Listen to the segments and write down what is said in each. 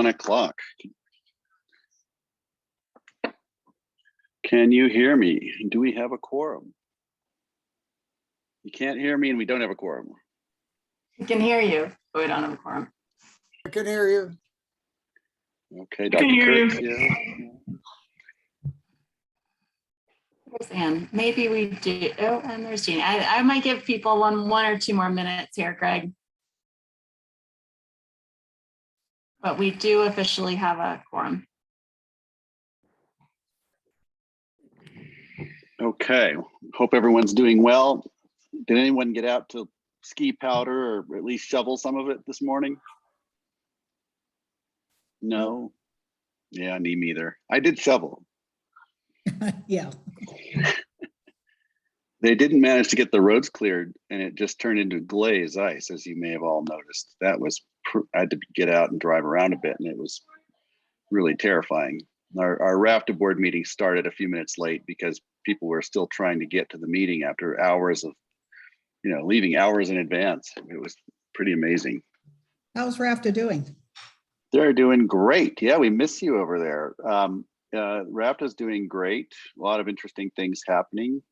1 o'clock. Can you hear me? Do we have a quorum? You can't hear me and we don't have a quorum. We can hear you, but we don't have a quorum. I can hear you. Okay, Dr. Kurtz here. There's Ann. Maybe we do. Oh, and there's Jean. I might give people one or two more minutes here, Greg. But we do officially have a quorum. Okay, hope everyone's doing well. Did anyone get out to ski powder or at least shovel some of it this morning? No. Yeah, me neither. I did shovel. Yeah. They didn't manage to get the roads cleared and it just turned into glazed ice, as you may have all noticed. That was, I had to get out and drive around a bit and it was really terrifying. Our raft board meeting started a few minutes late because people were still trying to get to the meeting after hours of, leaving hours in advance. It was pretty amazing. How's RAFTA doing? They're doing great. Yeah, we miss you over there. RAFTA's doing great. A lot of interesting things happening.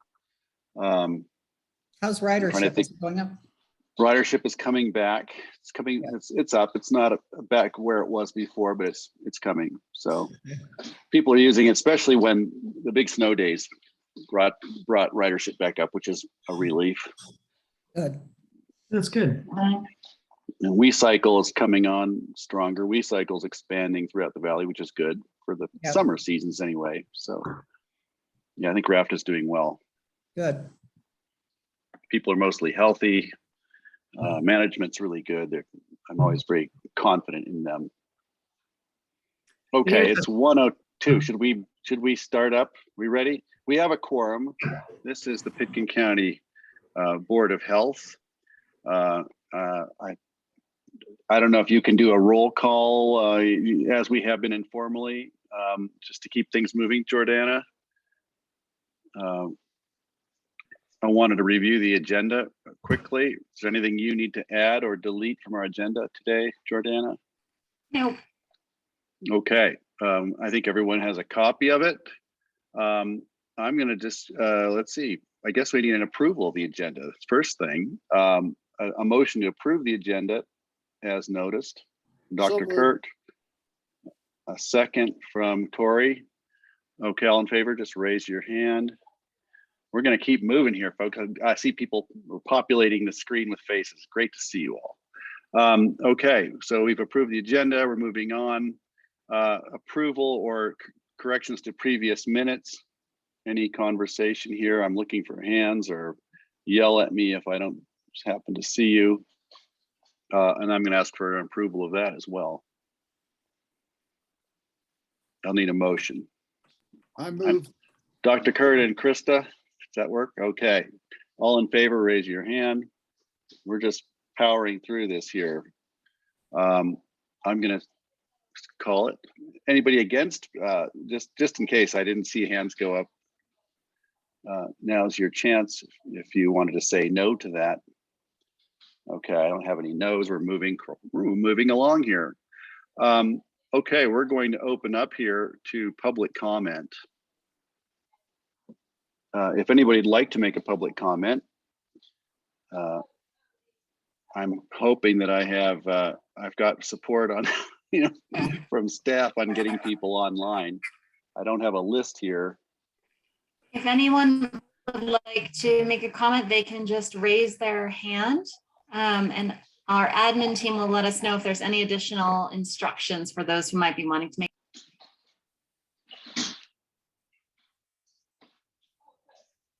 How's ridership? Is it going up? Ridership is coming back. It's coming. Yeah. It's up. It's not back where it was before, but it's coming. So people are using it, especially when the big snow days brought ridership back up, which is a relief. Good. That's good. And WeCycle is coming on stronger. WeCycle is expanding throughout the valley, which is good for the summer seasons anyway. So yeah, I think RAFTA is doing well. Good. People are mostly healthy. Management's really good. I'm always very confident in them. Okay, it's 1:02. Should we start up? We ready? We have a quorum. This is the Pitkin County Board of Health. I don't know if you can do a roll call as we have been informally, just to keep things moving, Jordana. I wanted to review the agenda quickly. Is there anything you need to add or delete from our agenda today, Jordana? No. Okay, I think everyone has a copy of it. I'm gonna just, let's see, I guess we need an approval of the agenda. First thing, a motion to approve the agenda as noticed. Dr. Kurt, a second from Tori. Okay, all in favor, just raise your hand. We're going to keep moving here, folks. I see people populating the screen with faces. Great to see you all. Okay, so we've approved the agenda. We're moving on. Approval or corrections to previous minutes. Any conversation here? I'm looking for hands, or yell at me if I don't happen to see you. And I'm going to ask for an approval of that as well. I'll need a motion. I move. Dr. Kurt and Krista. Does that work? Okay. All in favor, raise your hand. We're just powering through this here. I'm going to call it. Anybody against? Just in case I didn't see hands go up. Now's your chance if you wanted to say no to that. Okay, I don't have any no's. We're moving along here. Okay, we're going to open up here to public comment. If anybody'd like to make a public comment, I'm hoping that I've got support on, from staff on getting people online. I don't have a list here. If anyone would like to make a comment, they can just raise their hand, and our admin team will let us know if there's any additional instructions for those who might be wanting to make.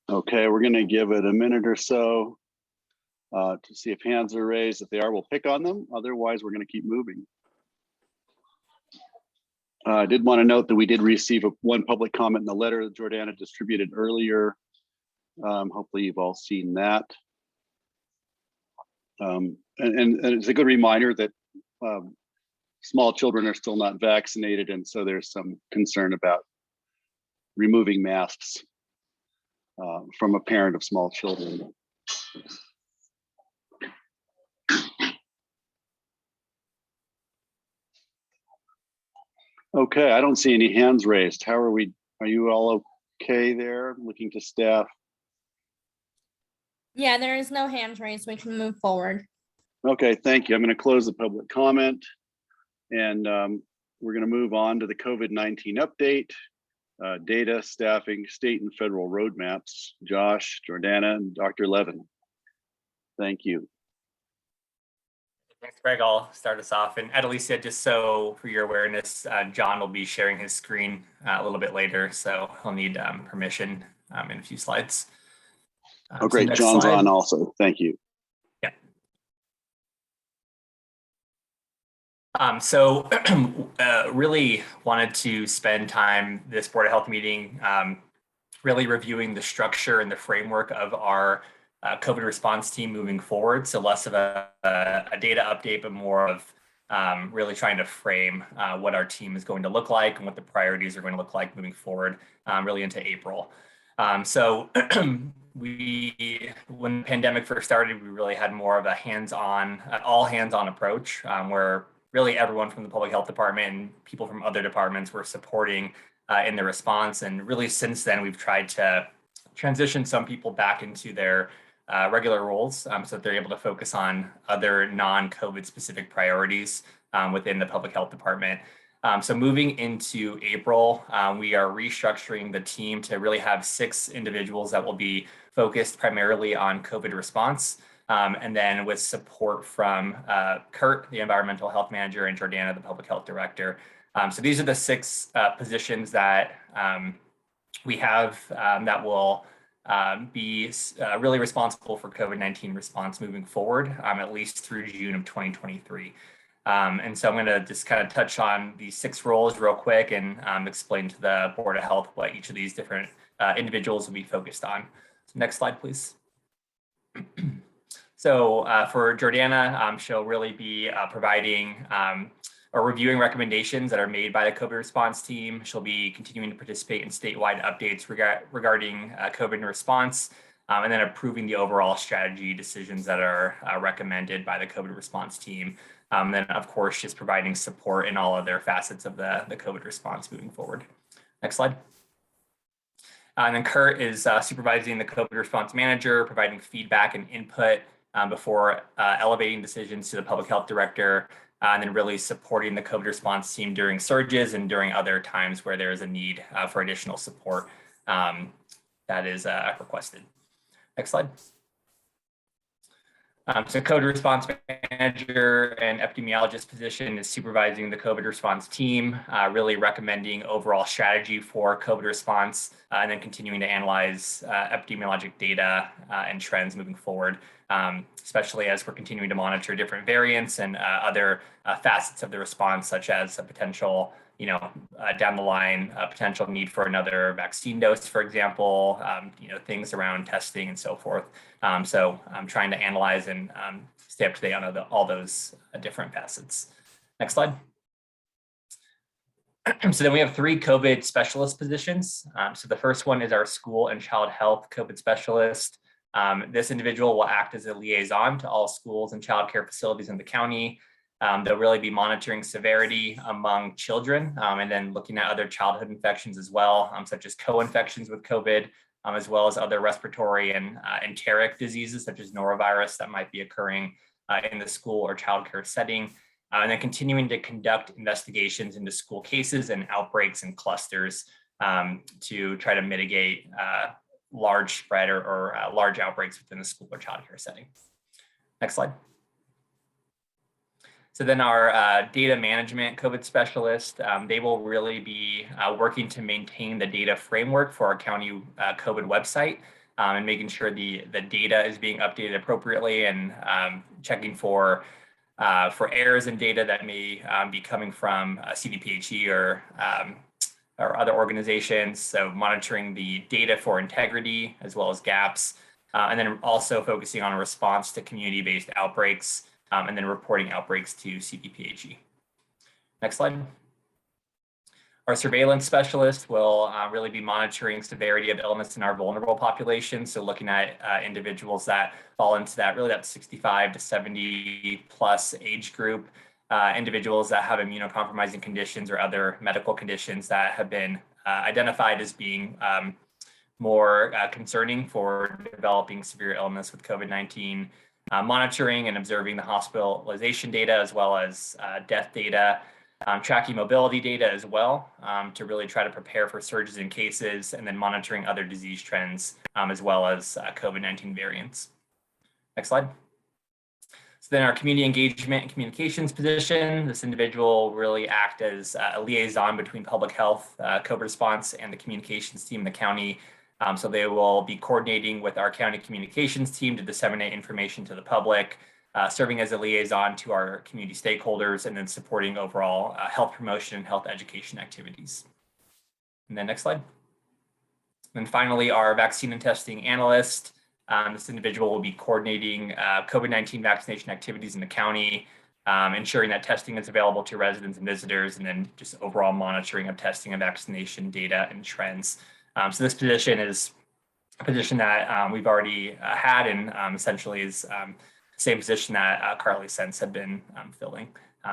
Okay, we're going to give it a minute or so to see if hands are raised. If they are, we'll pick on them. Otherwise, we're going to keep moving. I did want to note that we did receive one public comment in the letter that Jordana distributed earlier. Hopefully, you've all seen that. And it's a good reminder that small children are still not vaccinated, and so there's some concern about removing masks from a parent of small children. Okay, I don't see any hands raised. How are we? Are you all okay there? Looking to staff. Yeah, there is no hands raised. We can move forward. Okay, thank you. I'm going to close the public comment, and we're going to move on to the COVID-19 update, data, staffing, state and federal roadmaps. Josh, Jordana, and Dr. Levin. Thank you. Thanks, Greg. I'll start us off. And Alicia, just so for your awareness, John will be sharing his screen a little bit later, so he'll need permission in a few slides. Oh, great. John's on also. Thank you. Yeah. So really wanted to spend time this Board of Health meeting really reviewing the structure and the framework of our COVID response team moving forward. So less of a data update, but more of really trying to frame what our team is going to look like and what the priorities are going to look like moving forward, really into April. So when the pandemic first started, we really had more of a hands-on, all hands-on approach where really everyone from the public health department and people from other departments were supporting in the response. And really since then, we've tried to transition some people back into their regular roles so that they're able to focus on other non-COVID specific priorities within the public health department. So moving into April, we are restructuring the team to really have 6 individuals that will be focused primarily on COVID response. And then with support from Kurt, the environmental health manager, and Jordana, the public health director. So these are the 6 positions that we have that will be really responsible for COVID-19 response moving forward, at least through June of 2023. And so I'm going to just kind of touch on these 6 roles real quick and explain to the Board of Health what each of these different individuals will be focused on. So next slide, please. So for Jordana, she'll really be providing or reviewing recommendations that are made by the COVID response team. She'll be continuing to participate in statewide updates regarding COVID response, and then approving the overall strategy decisions that are recommended by the COVID response team. Then, of course, just providing support in all other facets of the COVID response moving forward. Next slide. And then Kurt is supervising the COVID response manager, providing feedback and input before elevating decisions to the public health director, and then really supporting the COVID response team during surges and during other times where there is a need for additional support that is requested. Next slide. So COVID response manager and epidemiologist position is supervising the COVID response team, really recommending overall strategy for COVID response, and then continuing to analyze epidemiologic data and trends moving forward, especially as we're continuing to monitor different variants and other facets of the response, such as a potential, down the line, a potential need for another vaccine dose, for example, things around testing and so forth. So I'm trying to analyze and stay up to date on all those different facets. Next slide. So then we have 3 COVID specialist positions. So the first one is our school and child health COVID specialist. This individual will act as a liaison to all schools and child care facilities in the county. They'll really be monitoring severity among children and then looking at other childhood infections as well, such as co-infections with COVID, as well as other respiratory and enteric diseases such as norovirus that might be occurring in the school or childcare setting. And then continuing to conduct investigations into school cases and outbreaks and clusters to try to mitigate large spread or large outbreaks within the school or childcare setting. Next slide. So then our data management COVID specialist, they will really be working to maintain the data framework for our county COVID website and making sure the data is being updated appropriately and checking for errors in data that may be coming from CDPHE or other organizations. So monitoring the data for integrity as well as gaps, and then also focusing on a response to community-based outbreaks, and then reporting outbreaks to CDPHE. Next slide. Our surveillance specialist will really be monitoring severity of illness in our vulnerable population. So looking at individuals that fall into that 65 to 70 plus age group, individuals that have immunocompromising conditions or other medical conditions that have been identified as being more concerning for developing severe illness with COVID-19, monitoring and observing the hospitalization data as well as death data, tracking mobility data as well to really try to prepare for surges in cases, and then monitoring other disease trends as well as COVID-19 variants. Next slide. So then our community engagement and communications position, this individual will really act as a liaison between public health, COVID response, and the communications team in the county. So they will be coordinating with our county communications team to disseminate information to the public, serving as a liaison to our community stakeholders, and then supporting overall health promotion and health education activities. And then next slide. And finally, our vaccine and testing analyst. This individual will be coordinating COVID-19 vaccination activities in the county, ensuring that testing is available to residents and visitors, and then just overall monitoring of testing and vaccination data and trends. So this position is a position that we've already had, and essentially is the same position that Carly Sense had been filling.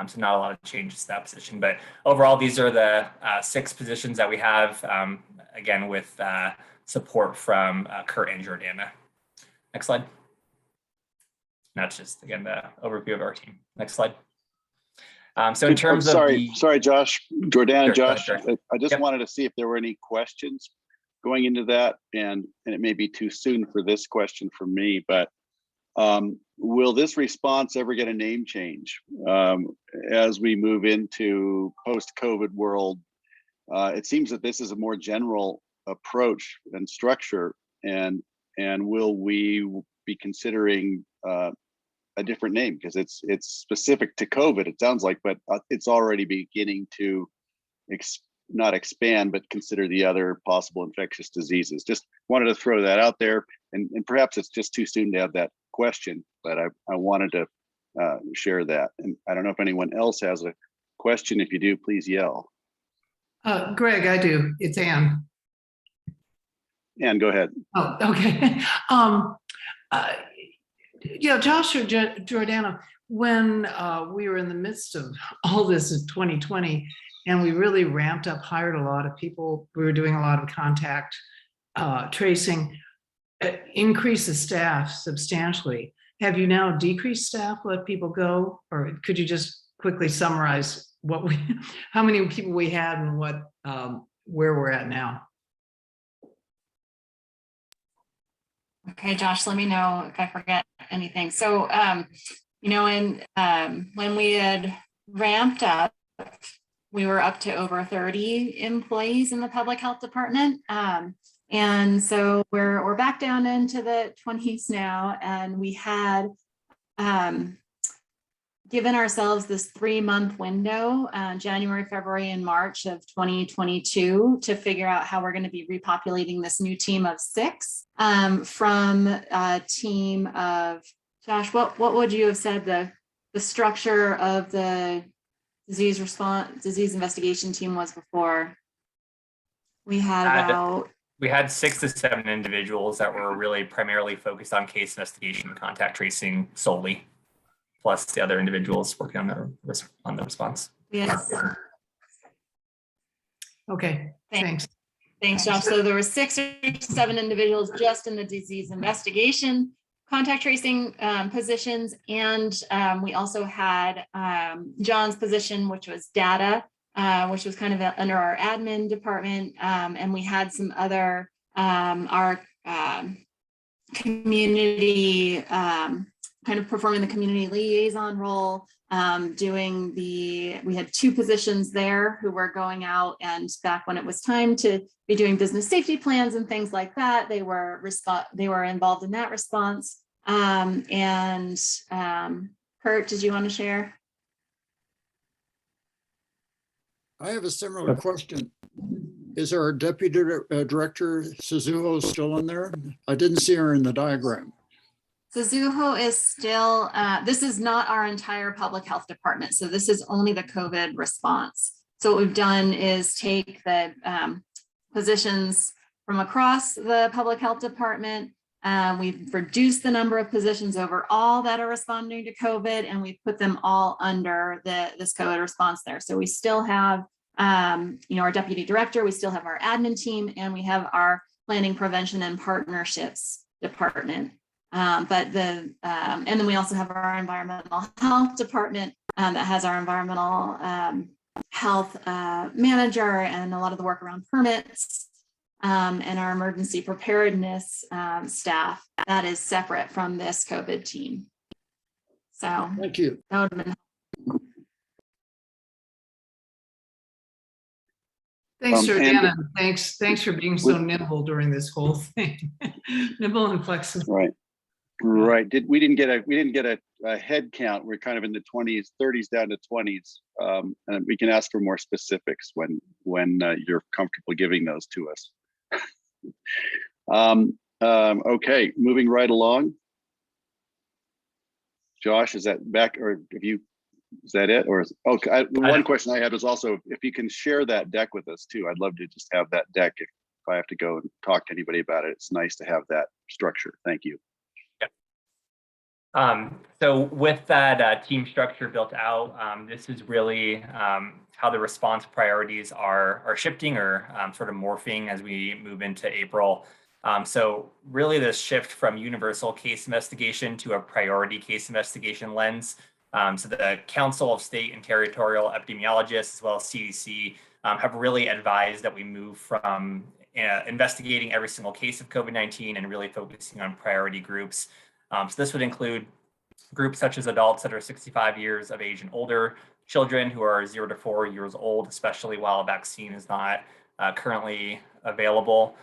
So not a lot of changes to that position, but overall, these are the 6 positions that we have, again, with support from Kurt and Jordana. Next slide. And that's just, again, the overview of our team. Next slide. So in terms of sorry, Josh, Jordana, Sure, Josh, sure. I just Yep. wanted to see if there were any questions going into that, and it may be too soon for this question from me, but will this response ever get a name change as we move into post-COVID world? It seems that this is a more general approach and structure, and will we be considering a different name, because it's specific to COVID, it sounds like, but it's already beginning to not expand, but consider the other possible infectious diseases. Just wanted to throw that out there, and perhaps it's just too soon to have that question, but I wanted to share that. And I don't know if anyone else has a question. If you do, please yell. Greg, I do. It's Ann. Ann, go ahead. Oh, okay. Yeah, Josh or Jordana, when we were in the midst of all this in 2020, and we really ramped up, hired a lot of people, we were doing a lot of contact tracing, increased the staff substantially. Have you now decreased staff, let people go? Or could you just quickly summarize how many people we had and where we're at now? Okay, Josh, let me know if I forget anything. So, when we had ramped up, we were up to over 30 employees in the public health department. And so we're back down into the 20s now, and we had given ourselves this 3-month window, January, February, and March of 2022, to figure out how we're going to be repopulating this new team of 6 from a team of, Josh, what would you have said the structure of the disease investigation team was before? We had 6 to 7 individuals that were really primarily focused on case investigation and contact tracing solely, plus the other individuals working on the response. Yes. Okay, thanks. Thanks, Josh. So there were 6 or 7 individuals just in the disease investigation, contact tracing positions, and we also had John's position, which was data, which was kind of under our admin department, and we had some other our community kind of performing the community liaison role, we had 2 positions there who were going out, and back when it was time to be doing business safety plans and things like that, they were involved in that response. Kurt, did you want to share? I have a similar question. Is our deputy director, Suzuho, still in there? I didn't see her in the diagram. Suzuho is still, this is not our entire public health department. So this is only the COVID response. So what we've done is take the positions from across the public health department We've reduced the number of positions overall that are responding to COVID, and we've put them all under this COVID response there. So we still have, our deputy director, we still have our admin team, and we have our planning, prevention, and partnerships department. And then we also have our environmental health department that has our environmental health manager and a lot of the work around permits. And our emergency preparedness staff that is separate from this COVID team. So Thank you. that would have been. Thanks, and- Jordana. Thanks for being so nimble during this whole thing. Nimble and flexible. Right. Right. We didn't get a head count. We're kind of in the 20s, 30s down to 20s. And we can ask for more specifics when you're comfortable giving those to us. Okay, moving right along. Josh, is that back, or is that it? Or one question I had was also if you can share that deck with us too. I'd love to just have that deck if I have to go and talk to anybody about it. It's nice to have that structure. Thank you. So with that team structure built out, this is really how the response priorities are shifting or sort of morphing as we move into April. So really this shift from universal case investigation to a priority case investigation lens. So the Council of State and Territorial Epidemiologists, as well as CDC, have really advised that we move from investigating every single case of COVID-19 and really focusing on priority groups. So this would include groups such as adults that are 65 years of age and older, children who are 0 to 4 years old, especially while a vaccine is not currently available,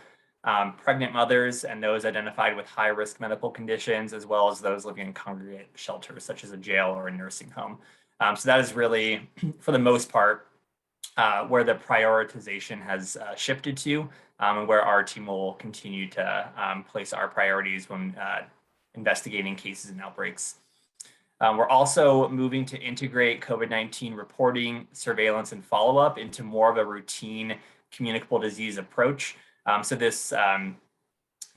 pregnant mothers and those identified with high-risk medical conditions, as well as those living in congregate shelters, such as a jail or a nursing home. So that is really, for the most part, where the prioritization has shifted to, and where our team will continue to place our priorities when investigating cases and outbreaks. We're also moving to integrate COVID-19 reporting, surveillance, and follow-up into more of a routine communicable disease approach. So this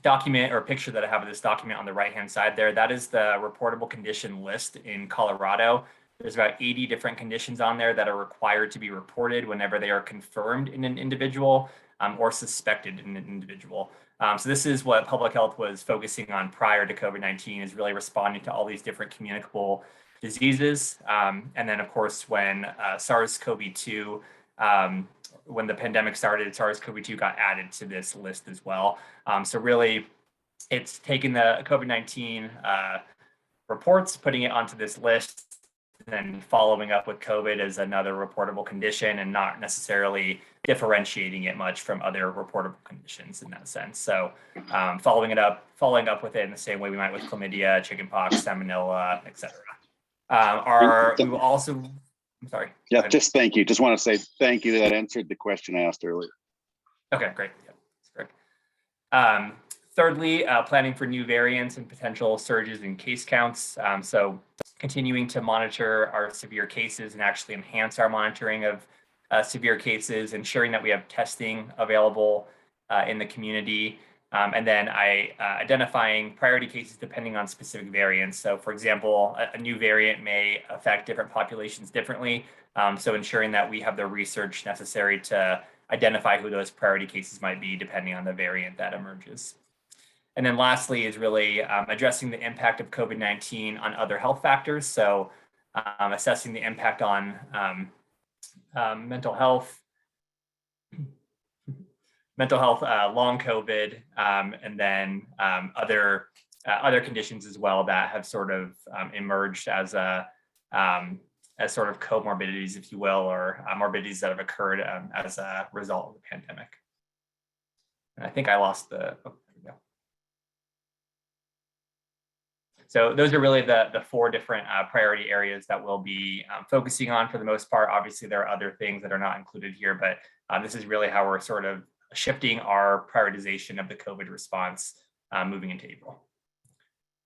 document or picture that I have of this document on the right-hand side there, that is the reportable condition list in Colorado. There's about 80 different conditions on there that are required to be reported whenever they are confirmed in an individual or suspected in an individual. So this is what public health was focusing on prior to COVID-19, is really responding to all these different communicable diseases. And then, of course, when SARS-CoV-2, when the pandemic started, SARS-CoV-2 got added to this list as well. So really, it's taking the COVID-19 reports, putting it onto this list, and then following up with COVID as another reportable condition, and not necessarily differentiating it much from other reportable conditions in that sense. So following up with it in the same way we might with chlamydia, chickenpox, salmonella, etc. We will also, I'm sorry. Yeah, just thank you. Just want to say thank you. That answered the question I asked earlier. Okay, great. Yeah, that's correct. Thirdly, planning for new variants and potential surges in case counts. So continuing to monitor our severe cases and actually enhance our monitoring of severe cases, ensuring that we have testing available in the community, and then identifying priority cases depending on specific variants. So for example, a new variant may affect different populations differently. So ensuring that we have the research necessary to identify who those priority cases might be depending on the variant that emerges. And then lastly is really addressing the impact of COVID-19 on other health factors. So assessing the impact on mental health, long COVID, and then other conditions as well that have sort of emerged as sort of comorbidities, if you will, or morbidities that have occurred as a result of the pandemic. And I think I lost the. Oh, there we go. So those are really the four different priority areas that we'll be focusing on for the most part. Obviously, there are other things that are not included here, but this is really how we're sort of shifting our prioritization of the COVID response moving into April.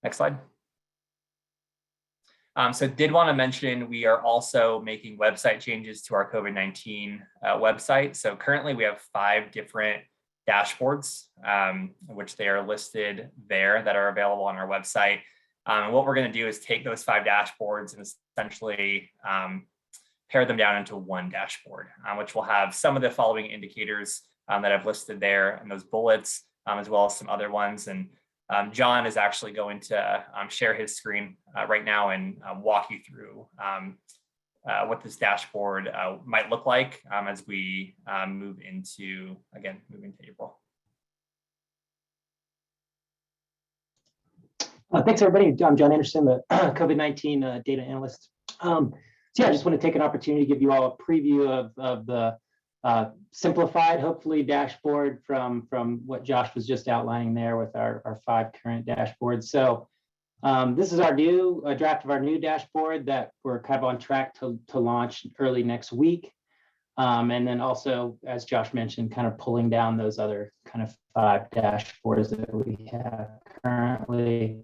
Next slide. So did want to mention, we are also making website changes to our COVID-19 website. So currently we have 5 different dashboards, which they are listed there that are available on our website. And what we're going to do is take those 5 dashboards and essentially pare them down into one dashboard, which will have some of the following indicators that I've listed there and those bullets, as well as some other ones. And John is actually going to share his screen right now and walk you through what this dashboard might look like as we move into April. Thanks, everybody. I'm John Anderson, the COVID-19 data analyst. So yeah, I just want to take an opportunity to give you all a preview of the simplified, hopefully, dashboard from what Josh was just outlining there with our 5 current dashboards. So this is our draft of our new dashboard that we're kind of on track to launch early next week. And then also, as Josh mentioned, kind of pulling down those other kind of 5 dashboards that we have currently.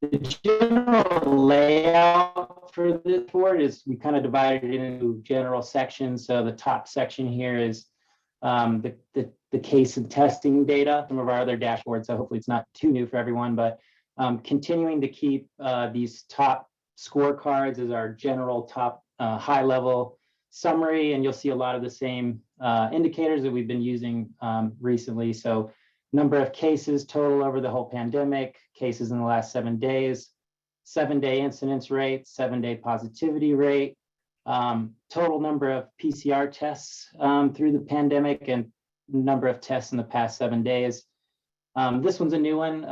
The general layout for this board is we kind of divided it into general sections. So the top section here is the case and testing data, some of our other dashboards. So hopefully it's not too new for everyone, but continuing to keep these top scorecards as our general top high level summary. And you'll see a lot of the same indicators that we've been using recently. So number of cases total over the whole pandemic, cases in the last 7 days, 7-day incidence rate, 7-day positivity rate, total number of PCR tests through the pandemic, and number of tests in the past 7 days. This one's a new one,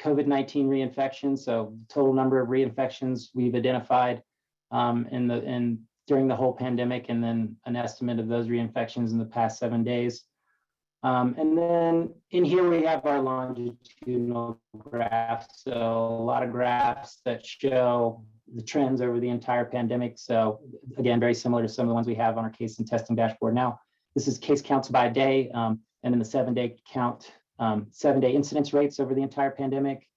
COVID-19 reinfections. So total number of reinfections we've identified during the whole pandemic, and then an estimate of those reinfections in the past 7 days. And then in here we have our longitudinal graphs. So a lot of graphs that show the trends over the entire pandemic. So again, very similar to some of the ones we have on our case and testing dashboard now. This is case counts by day, and then the 7-day count, 7-day incidence rates over the entire pandemic.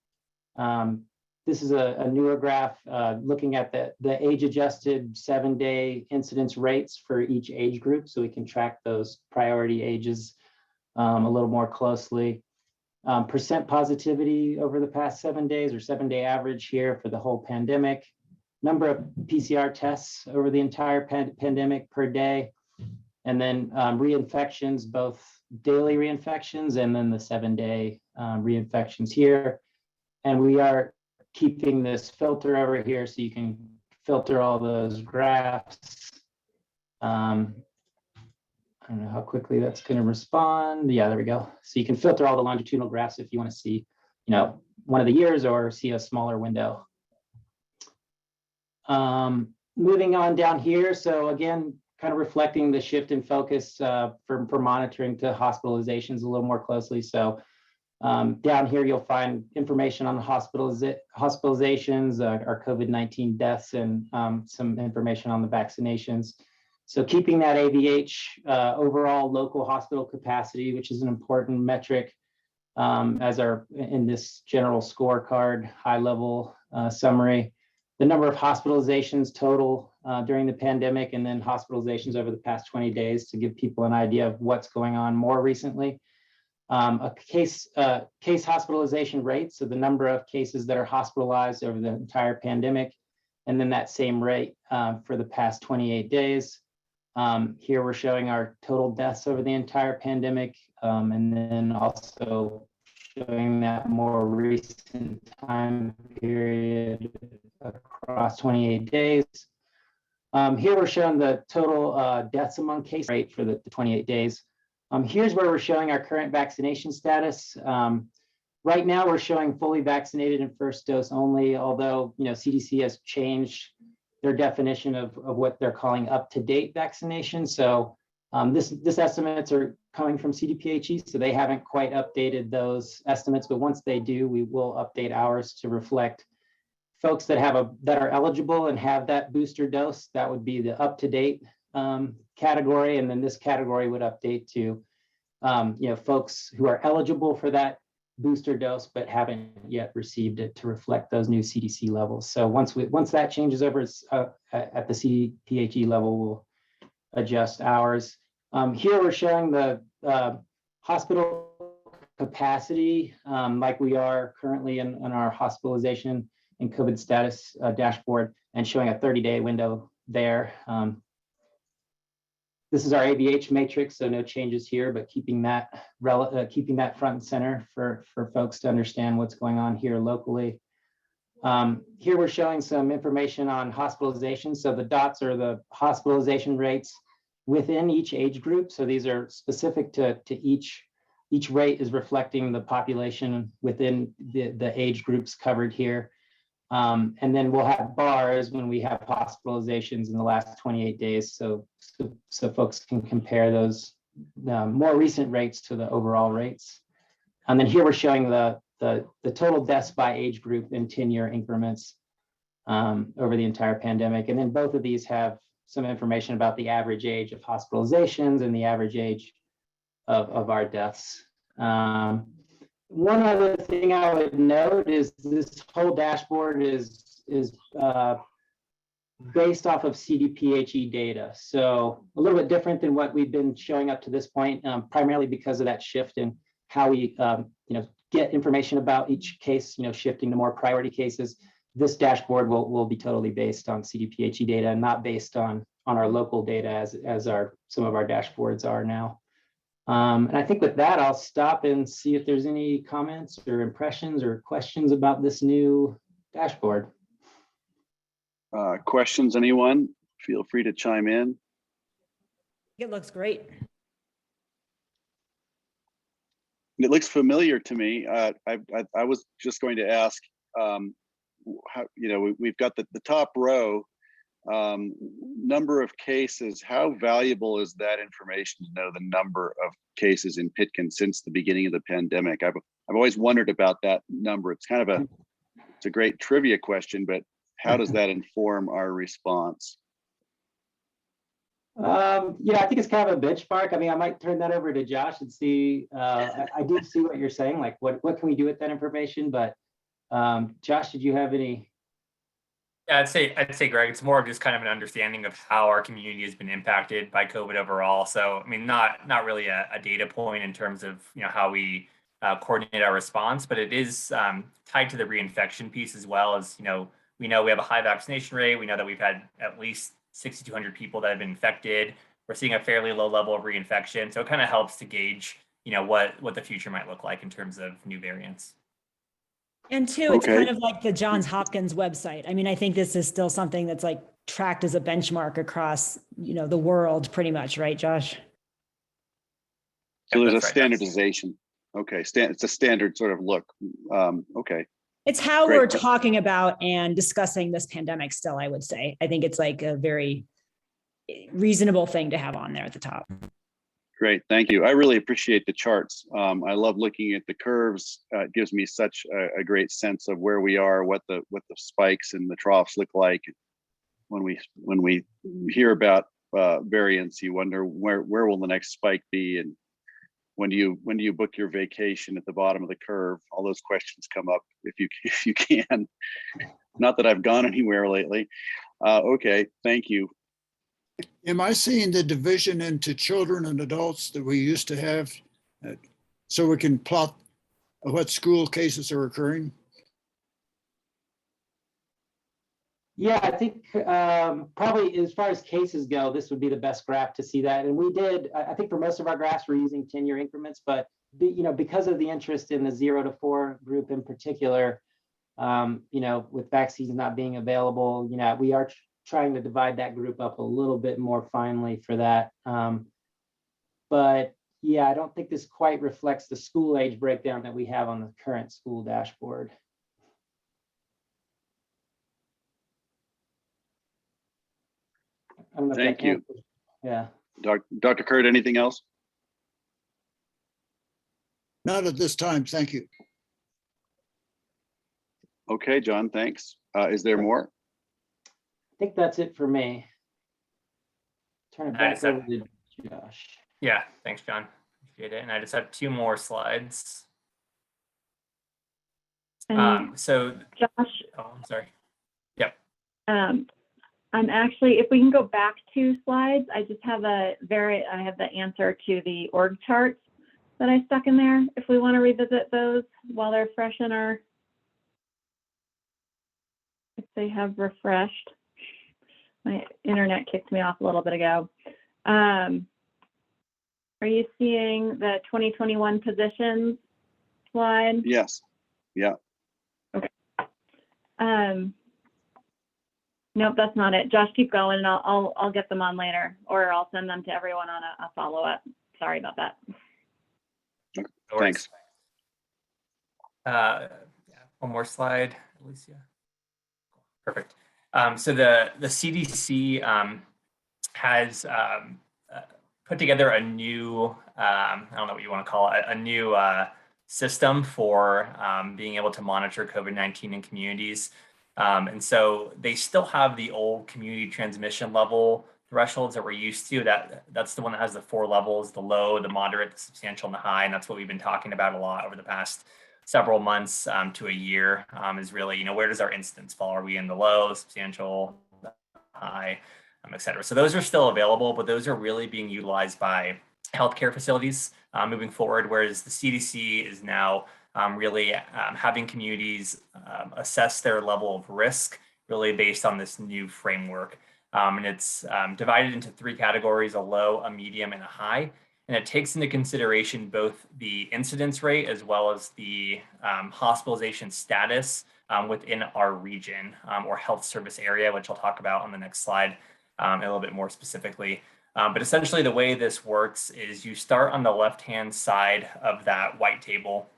This is a newer graph looking at the age-adjusted 7-day incidence rates for each age group, so we can track those priority ages a little more closely. Percent positivity over the past 7 days, or 7-day average here for the whole pandemic. Number of PCR tests over the entire pandemic per day. And then reinfections, both daily reinfections and then the 7-day reinfections here. And we are keeping this filter over here so you can filter all those graphs. I don't know how quickly that's going to respond. Yeah, there we go. So you can filter all the longitudinal graphs if you want to see, one of the years or see a smaller window. Moving on down here. So again, kind of reflecting the shift in focus for monitoring to hospitalizations a little more closely. So down here, you'll find information on the hospitalizations, our COVID-19 deaths, and some information on the vaccinations. So keeping that AVH overall local hospital capacity, which is an important metric as in this general scorecard, high level summary. The number of hospitalizations total during the pandemic, and then hospitalizations over the past 20 days to give people an idea of what's going on more recently. A case hospitalization rate, so the number of cases that are hospitalized over the entire pandemic, and then that same rate for the past 28 days. Here we're showing our total deaths over the entire pandemic, and then also showing that more recent time period across 28 days. Here we're showing the total deaths among case rate for the 28 days. Here's where we're showing our current vaccination status. Right now we're showing fully vaccinated and first dose only, although CDC has changed their definition of what they're calling up-to-date vaccination. So this estimates are coming from CDPHE, so they haven't quite updated those estimates, but once they do, we will update ours to reflect folks that are eligible and have that booster dose. That would be the up-to-date category, and then this category would update to folks who are eligible for that booster dose but haven't yet received it, to reflect those new CDC levels. So once that changes over at the CDPHE level, we'll adjust ours. Here we're showing the hospital capacity, like we are currently in our hospitalization and COVID status dashboard, and showing a 30-day window there. This is our ABH matrix, so no changes here, but keeping that front and center for folks to understand what's going on here locally. Here we're showing some information on hospitalization. So the dots are the hospitalization rates within each age group. So these are specific to each rate is reflecting the population within the age groups covered here. And then we'll have bars when we have hospitalizations in the last 28 days. So folks can compare those more recent rates to the overall rates. And then here we're showing the total deaths by age group in 10-year increments over the entire pandemic. And then both of these have some information about the average age of hospitalizations and the average age of our deaths. One other thing I would note is this whole dashboard is based off of CDPHE data. So a little bit different than what we've been showing up to this point, primarily because of that shift in how we get information about each case, shifting to more priority cases. This dashboard will be totally based on CDPHE data and not based on our local data as some of our dashboards are now. And I think with that, I'll stop and see if there's any comments or impressions or questions about this new dashboard. Questions, anyone? Feel free to chime in. It looks great. It looks familiar to me. I was just going to ask, how, we've got the top row, number of cases. How valuable is that information to know the number of cases in Pitkin since the beginning of the pandemic? I've always wondered about that number. It's kind of it's a great trivia question, but how does that inform our response? I think it's kind of a benchmark. I mean, I might turn that over to Josh and see. I do see what you're saying, like what can we do with that information? But Josh, did you have any? Yeah, I'd say, Greg, it's more of just kind of an understanding of how our community has been impacted by COVID overall. So, I mean, not really a data point in terms of how we coordinate our response, but it is tied to the reinfection piece as well. As we know we have a high vaccination rate. We know that we've had at least 6,200 people that have been infected. We're seeing a fairly low level of reinfection, so it kind of helps to gauge what the future might look like in terms of new variants. And two, it's kind of like the Johns Hopkins website. I mean, I think this is still something that's like tracked as a benchmark across, the world pretty much, right, Josh? So there's a standardization. Okay, it's a standard sort of look. Okay. It's how we're talking about and discussing this pandemic still, I would say. I think it's like a very reasonable thing to have on there at the top. Great, thank you. I really appreciate the charts. I love looking at the curves. It gives me such a great sense of where we are, what the spikes and the troughs look like. When we hear about variants, you wonder where will the next spike be, and when do you book your vacation at the bottom of the curve? All those questions come up if you can. Not that I've gone anywhere lately. Okay, thank you. Am I seeing the division into children and adults that we used to have so we can plot what school cases are occurring? Yeah, I think probably as far as cases go, this would be the best graph to see that. And we did, I think for most of our graphs, we're using 10-year increments, but because of the interest in the 0 to 4 group in particular, with vaccines not being available, we are trying to divide that group up a little bit more finely for that. But yeah, I don't think this quite reflects the school age breakdown that we have on the current school dashboard. Thank you. Yeah. Dr. Kurt, anything else? Not at this time, thank you. Okay, John, thanks. Is there more? I think that's it for me. Turn it back over to Josh. Yeah, thanks, John. Appreciate it. And I just have 2 more slides. So Josh. Oh, I'm sorry. Yep. I'm actually, if we can go back 2 slides, I just have I have the answer to the org charts. that I stuck in there, if we want to revisit those while they're fresh in our, if they have refreshed. My internet kicked me off a little bit ago. Are you seeing the 2021 positions slide? Yes. Yeah. Okay. Nope, that's not it. Josh, keep going, and I'll get them on later, or I'll send them to everyone on a follow-up. Sorry about that. Thanks. Yeah, one more slide, Alicia. Perfect. So the CDC has put together a new, I don't know what you want to call it, a new system for being able to monitor COVID-19 in communities. And so they still have the old community transmission level thresholds that we're used to. That's the one that has the 4 levels: the low, the moderate, the substantial, and the high. And that's what we've been talking about a lot over the past several months to a year, is really, where does our incidence fall? Are we in the low, substantial, high, et cetera? So those are still available, but those are really being utilized by healthcare facilities moving forward, whereas the CDC is now really having communities assess their level of risk really based on this new framework. And it's divided into 3 categories: a low, a medium, and a high. And it takes into consideration both the incidence rate as well as the hospitalization status within our region or health service area, which I'll talk about on the next slide a little bit more specifically. But essentially the way this works is you start on the left-hand side of that white table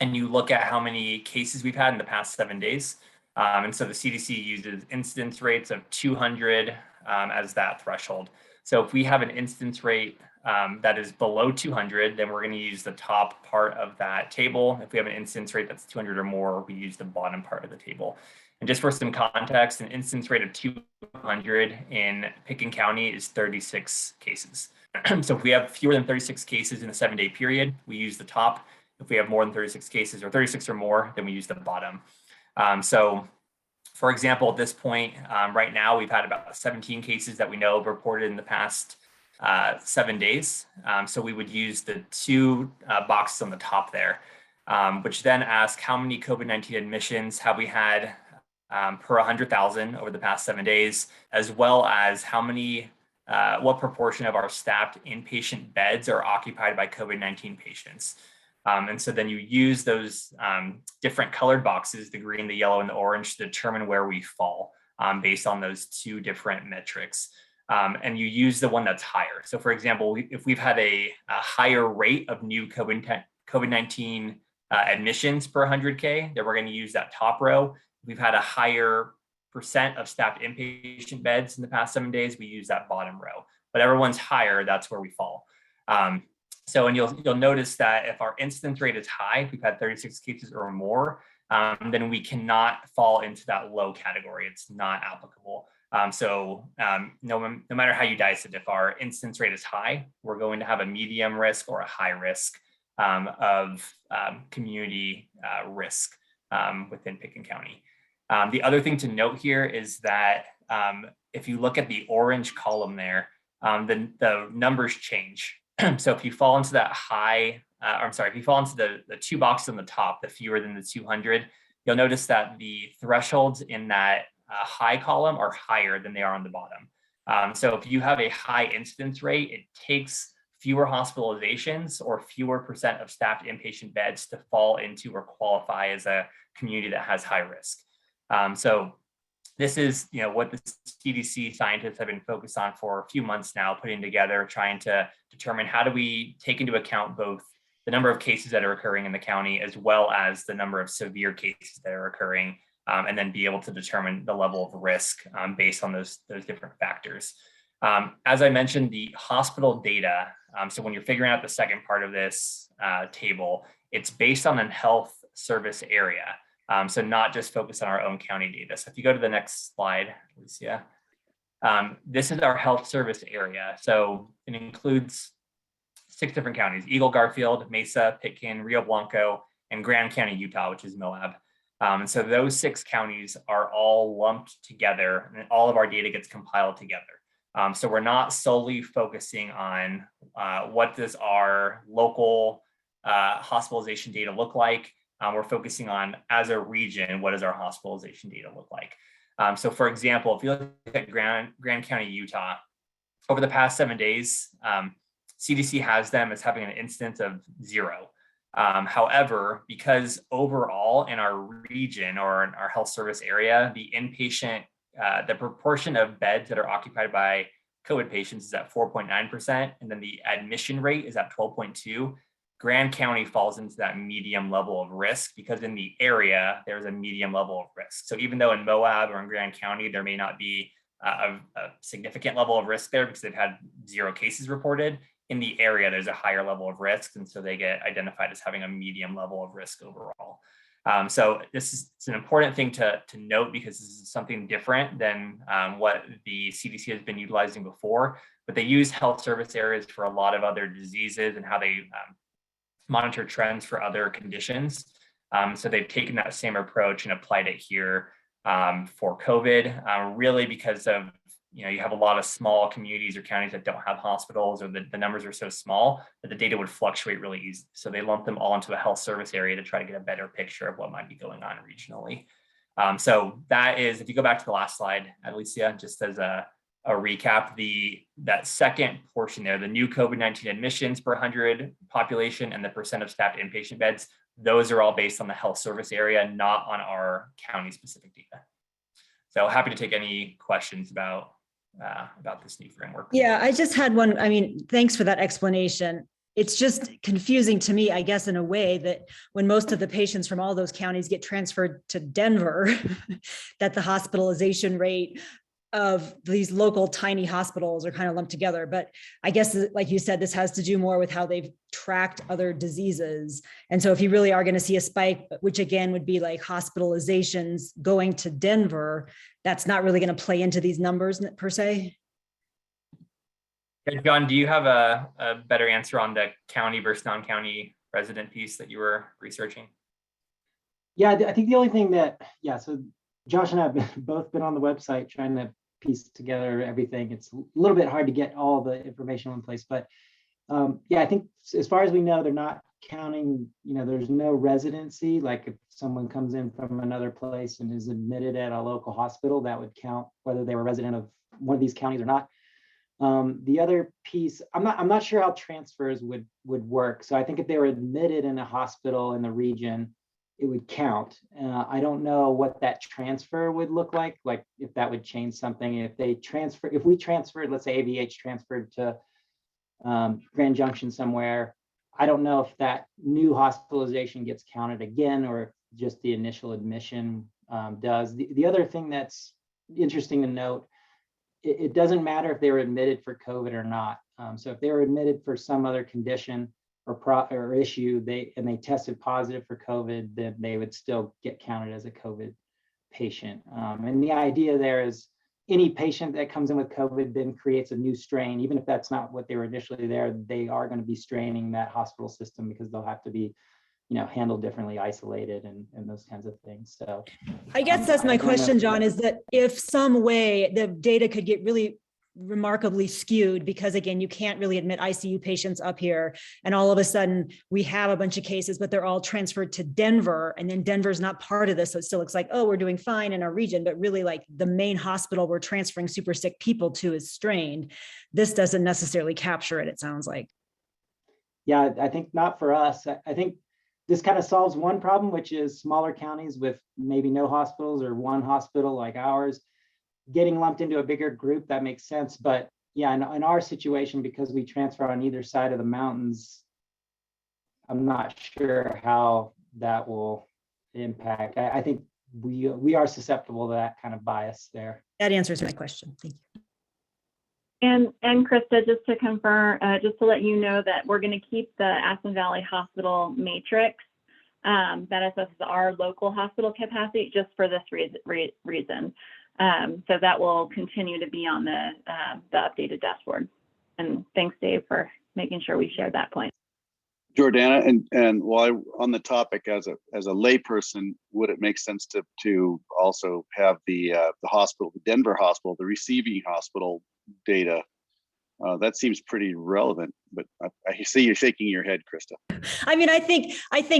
and you look at how many cases we've had in the past 7 days. And so the CDC uses incidence rates of 200 as that threshold. So if we have an incidence rate that is below 200, then we're going to use the top part of that table. If we have an incidence rate that's 200 or more, we use the bottom part of the table. And just for some context, an incidence rate of 200 in Pickens County is 36 cases. So if we have fewer than 36 cases in a 7-day period, we use the top. If we have more than 36 cases or 36 or more, then we use the bottom. So for example, at this point, right now, we've had about 17 cases that we know reported in the past 7 days. So we would use the 2 boxes on the top there, which then ask how many COVID-19 admissions have we had per 100,000 over the past 7 days, as well as how many, what proportion of our staffed inpatient beds are occupied by COVID-19 patients. And so then you use those different colored boxes, the green, the yellow, and the orange, to determine where we fall based on those 2 different metrics. And you use the one that's higher. So for example, if we've had a higher rate of new COVID-19 admissions per 100K, then we're going to use that top row. If we've had a higher percent of staffed inpatient beds in the past 7 days, we use that bottom row. Whatever one's higher, that's where we fall. And you'll notice that if our incidence rate is high, if we've had 36 cases or more, then we cannot fall into that low category. It's not applicable. No matter how you dice it, if our incidence rate is high, we're going to have a medium risk or a high risk of community risk within Pickens County. The other thing to note here is that if you look at the orange column there, the numbers change. So if you fall into that high, if you fall into the 2 boxes on the top, the fewer than the 200, you'll notice that the thresholds in that high column are higher than they are on the bottom. So if you have a high incidence rate, it takes fewer hospitalizations or fewer percent of staffed inpatient beds to fall into or qualify as a community that has high risk. So this is, what the CDC scientists have been focused on for a few months now, putting together, trying to determine how do we take into account both the number of cases that are occurring in the county, as well as the number of severe cases that are occurring, and then be able to determine the level of risk based on those different factors. As I mentioned, the hospital data, so when you're figuring out the second part of this table, it's based on a health service area. So not just focus on our own county data. So if you go to the next slide, Alicia, this is our health service area. So it includes 6 different counties: Eagle, Garfield, Mesa, Pitkin, Rio Blanco, and Grand County, Utah, which is Moab. And so those 6 counties are all lumped together, and all of our data gets compiled together. So we're not solely focusing on what does our local hospitalization data look like. We're focusing on, as a region, what does our hospitalization data look like? So for example, if you look at Grand County, Utah, over the past 7 days, CDC has them as having an incidence of 0. However, because overall in our region or in our health service area, the inpatient, the proportion of beds that are occupied by COVID patients is at 4.9%, and then the admission rate is at 12.2. Grand County falls into that medium level of risk because in the area, there's a medium level of risk. So even though in Moab or in Grand County, there may not be a significant level of risk there because they've had 0 cases reported, in the area, there's a higher level of risk. And so they get identified as having a medium level of risk overall. So it's an important thing to note because this is something different than what the CDC has been utilizing before, but they use health service areas for a lot of other diseases and how they monitor trends for other conditions. So they've taken that same approach and applied it here for COVID, really because of, you have a lot of small communities or counties that don't have hospitals, or the numbers are so small that the data would fluctuate really easy. So they lump them all into a health service area to try to get a better picture of what might be going on regionally. So that is, if you go back to the last slide, Alicia, just as a recap, that second portion there, the new COVID-19 admissions per 100 population and the percent of staffed inpatient beds, those are all based on the health service area, not on our county specific data. So happy to take any questions about this new framework. Yeah, I just had one. I mean, thanks for that explanation. It's just confusing to me, I guess, in a way that when most of the patients from all those counties get transferred to Denver, that the hospitalization rate of these local tiny hospitals are kind of lumped together. But I guess, like you said, this has to do more with how they've tracked other diseases. And so if you really are going to see a spike, which again would be like hospitalizations going to Denver, that's not really going to play into these numbers per se. Okay, John, do you have a better answer on the county versus non-county resident piece that you were researching? Yeah, I think the only thing that, so Josh and I have both been on the website trying to piece together everything. It's a little bit hard to get all the information in place, but I think as far as we know, they're not counting, there's no residency. Like if someone comes in from another place and is admitted at a local hospital, that would count whether they were a resident of one of these counties or not. The other piece, I'm not sure how transfers would work. So I think if they were admitted in a hospital in the region, it would count. I don't know what that transfer would look like if that would change something. If we transferred, let's say AVH transferred to Grand Junction somewhere, I don't know if that new hospitalization gets counted again or if just the initial admission does. The other thing that's interesting to note, it doesn't matter if they were admitted for COVID or not. So if they were admitted for some other condition or issue, they tested positive for COVID, then they would still get counted as a COVID patient. And the idea there is any patient that comes in with COVID then creates a new strain, even if that's not what they were initially there, they are going to be straining that hospital system because they'll have to be, handled differently, isolated and those kinds of things. So I guess that's my question, John, is that if some way the data could get really remarkably skewed because again, you can't really admit ICU patients up here. And all of a sudden we have a bunch of cases, but they're all transferred to Denver and then Denver's not part of this. So it still looks like, oh, we're doing fine in our region, but really like the main hospital we're transferring super sick people to is strained. This doesn't necessarily capture it, it sounds like. Yeah, I think not for us. I think this kind of solves one problem, which is smaller counties with maybe no hospitals or one hospital like ours getting lumped into a bigger group. That makes sense. But yeah, in our situation, because we transfer on either side of the mountains, I'm not sure how that will impact. I think we are susceptible to that kind of bias there. That answers my question. Thank you. And Krista, just to confirm, just to let you know that we're going to keep the Aspen Valley Hospital matrix that assesses our local hospital capacity just for this reason. So that will continue to be on the updated dashboard. And thanks, Dave, for making sure we shared that point. Jordana, and while on the topic, as a layperson, would it make sense to also have the hospital, the Denver hospital, the receiving hospital data That seems pretty relevant, but I see you're shaking your head, Krista. I mean, I think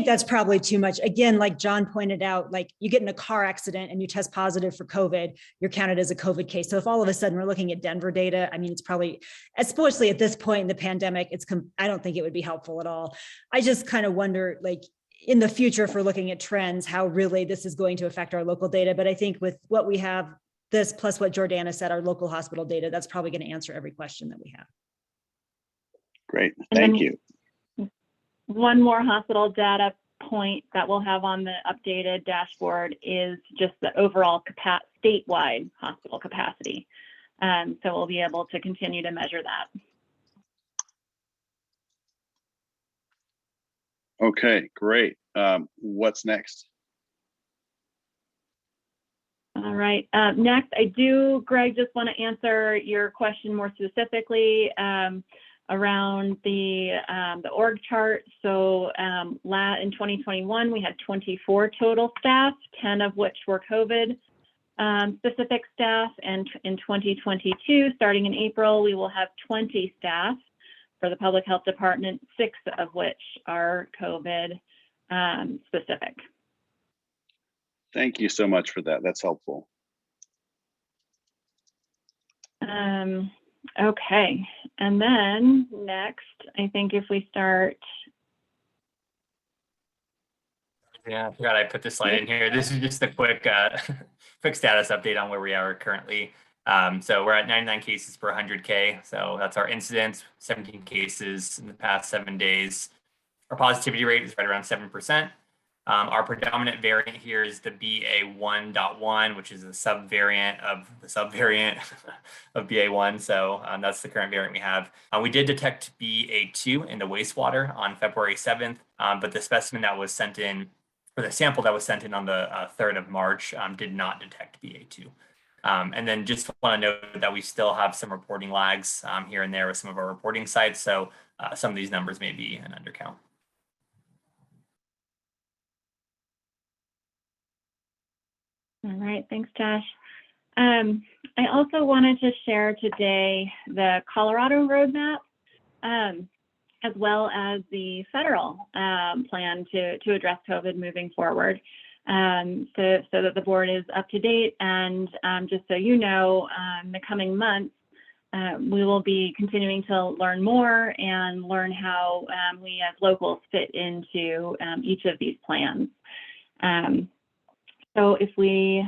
that's probably too much. Again, like John pointed out, like you get in a car accident and you test positive for COVID, you're counted as a COVID case. So if all of a sudden we're looking at Denver data, I mean, it's probably, especially at this point in the pandemic, I don't think it would be helpful at all. I just kind of wonder, like, in the future, if we're looking at trends, how really this is going to affect our local data. But I think with what we have, this plus what Jordana said, our local hospital data, that's probably going to answer every question that we have. Great, thank you. One more hospital data point that we'll have on the updated dashboard is just the overall statewide hospital capacity. So we'll be able to continue to measure that. Okay, great. What's next? All right. Next, Greg, just want to answer your question more specifically around the org chart. So in 2021, we had 24 total staff, 10 of which were COVID specific staff. And in 2022, starting in April, we will have 20 staff for the public health department, 6 of which are COVID specific. Thank you so much for that. That's helpful. Okay, and then next, I think if we start. Yeah, I forgot I put this slide in here. This is just a quick quick status update on where we are currently. So we're at 99 cases per 100K. So that's our incidence, 17 cases in the past 7 days. Our positivity rate is right around 7%. Our predominant variant here is the BA1.1, which is a subvariant of the subvariant of BA1. So that's the current variant we have. We did detect BA2 in the wastewater on February 7th, but the specimen that was sent in, or the sample that was sent in on the 3rd of March did not detect BA2. And then just want to note that we still have some reporting lags here and there with some of our reporting sites. So some of these numbers may be an undercount. All right, thanks, Josh. I also wanted to share today the Colorado roadmap, as well as the federal plan to address COVID moving forward, so that the board is up to date. And just so you know, in the coming months, we will be continuing to learn more and learn how we as locals fit into each of these plans. So if we,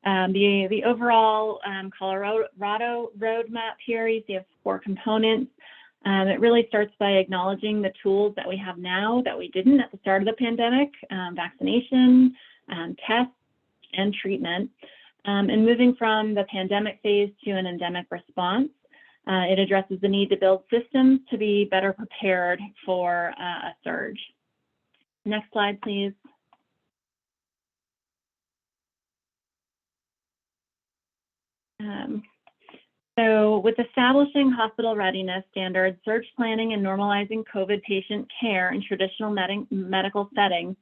the overall Colorado roadmap here, you see have 4 components. It really starts by acknowledging the tools that we have now that we didn't at the start of the pandemic: vaccination, tests, and treatment. And moving from the pandemic phase to an endemic response, it addresses the need to build systems to be better prepared for a surge. Next slide, please. So with establishing hospital readiness standards, surge planning, and normalizing COVID patient care in traditional medical settings,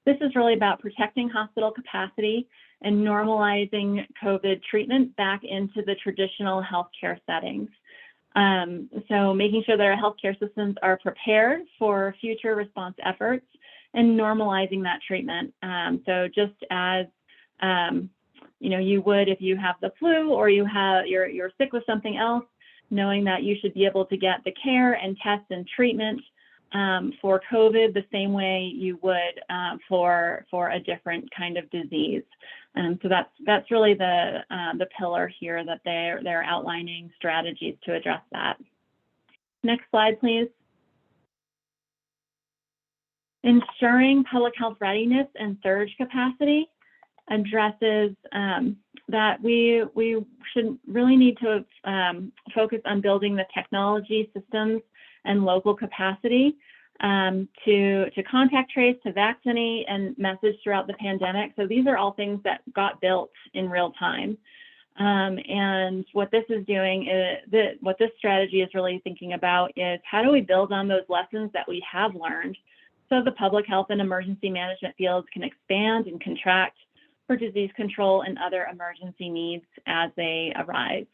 this is really about protecting hospital capacity and normalizing COVID treatment back into the traditional healthcare settings. So making sure that our healthcare systems are prepared for future response efforts and normalizing that treatment. So just as you know, you would if you have the flu or you're sick with something else, knowing that you should be able to get the care and tests and treatment for COVID the same way you would for a different kind of disease. So that's really the pillar here, that they're outlining strategies to address that. Next slide, please. Ensuring public health readiness and surge capacity addresses that we should really need to focus on building the technology, systems, and local capacity to contact trace, to vaccinate, and message throughout the pandemic. So these are all things that got built in real time. And what this is doing is what this strategy is really thinking about is how do we build on those lessons that we have learned so the public health and emergency management fields can expand and contract for disease control and other emergency needs as they arise.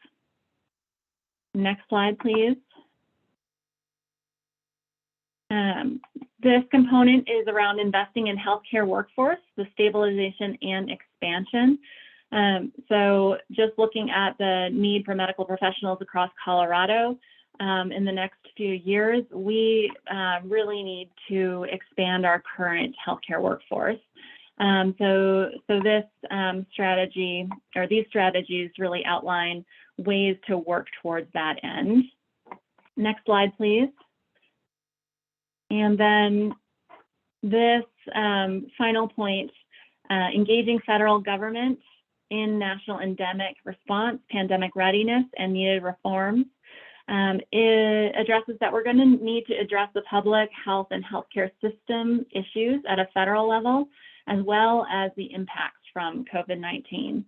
Next slide, please. This component is around investing in healthcare workforce, the stabilization and expansion. So just looking at the need for medical professionals across Colorado in the next few years, we really need to expand our current healthcare workforce. So this strategy, or these strategies, really outline ways to work towards that end. Next slide, please. And then this final point, engaging federal government in national endemic response, pandemic readiness, and needed reforms. It addresses that we're going to need to address the public health and healthcare system issues at a federal level, as well as the impacts from COVID-19.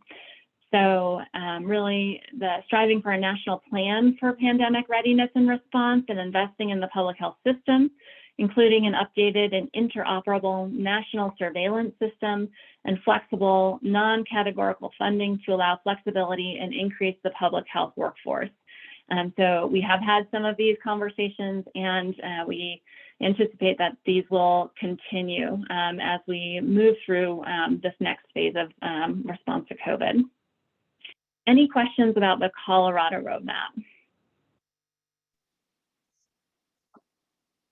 So really the striving for a national plan for pandemic readiness and response and investing in the public health system, including an updated and interoperable national surveillance system and flexible non-categorical funding to allow flexibility and increase the public health workforce. So we have had some of these conversations, and we anticipate that these will continue as we move through this next phase of response to COVID. Any questions about the Colorado roadmap?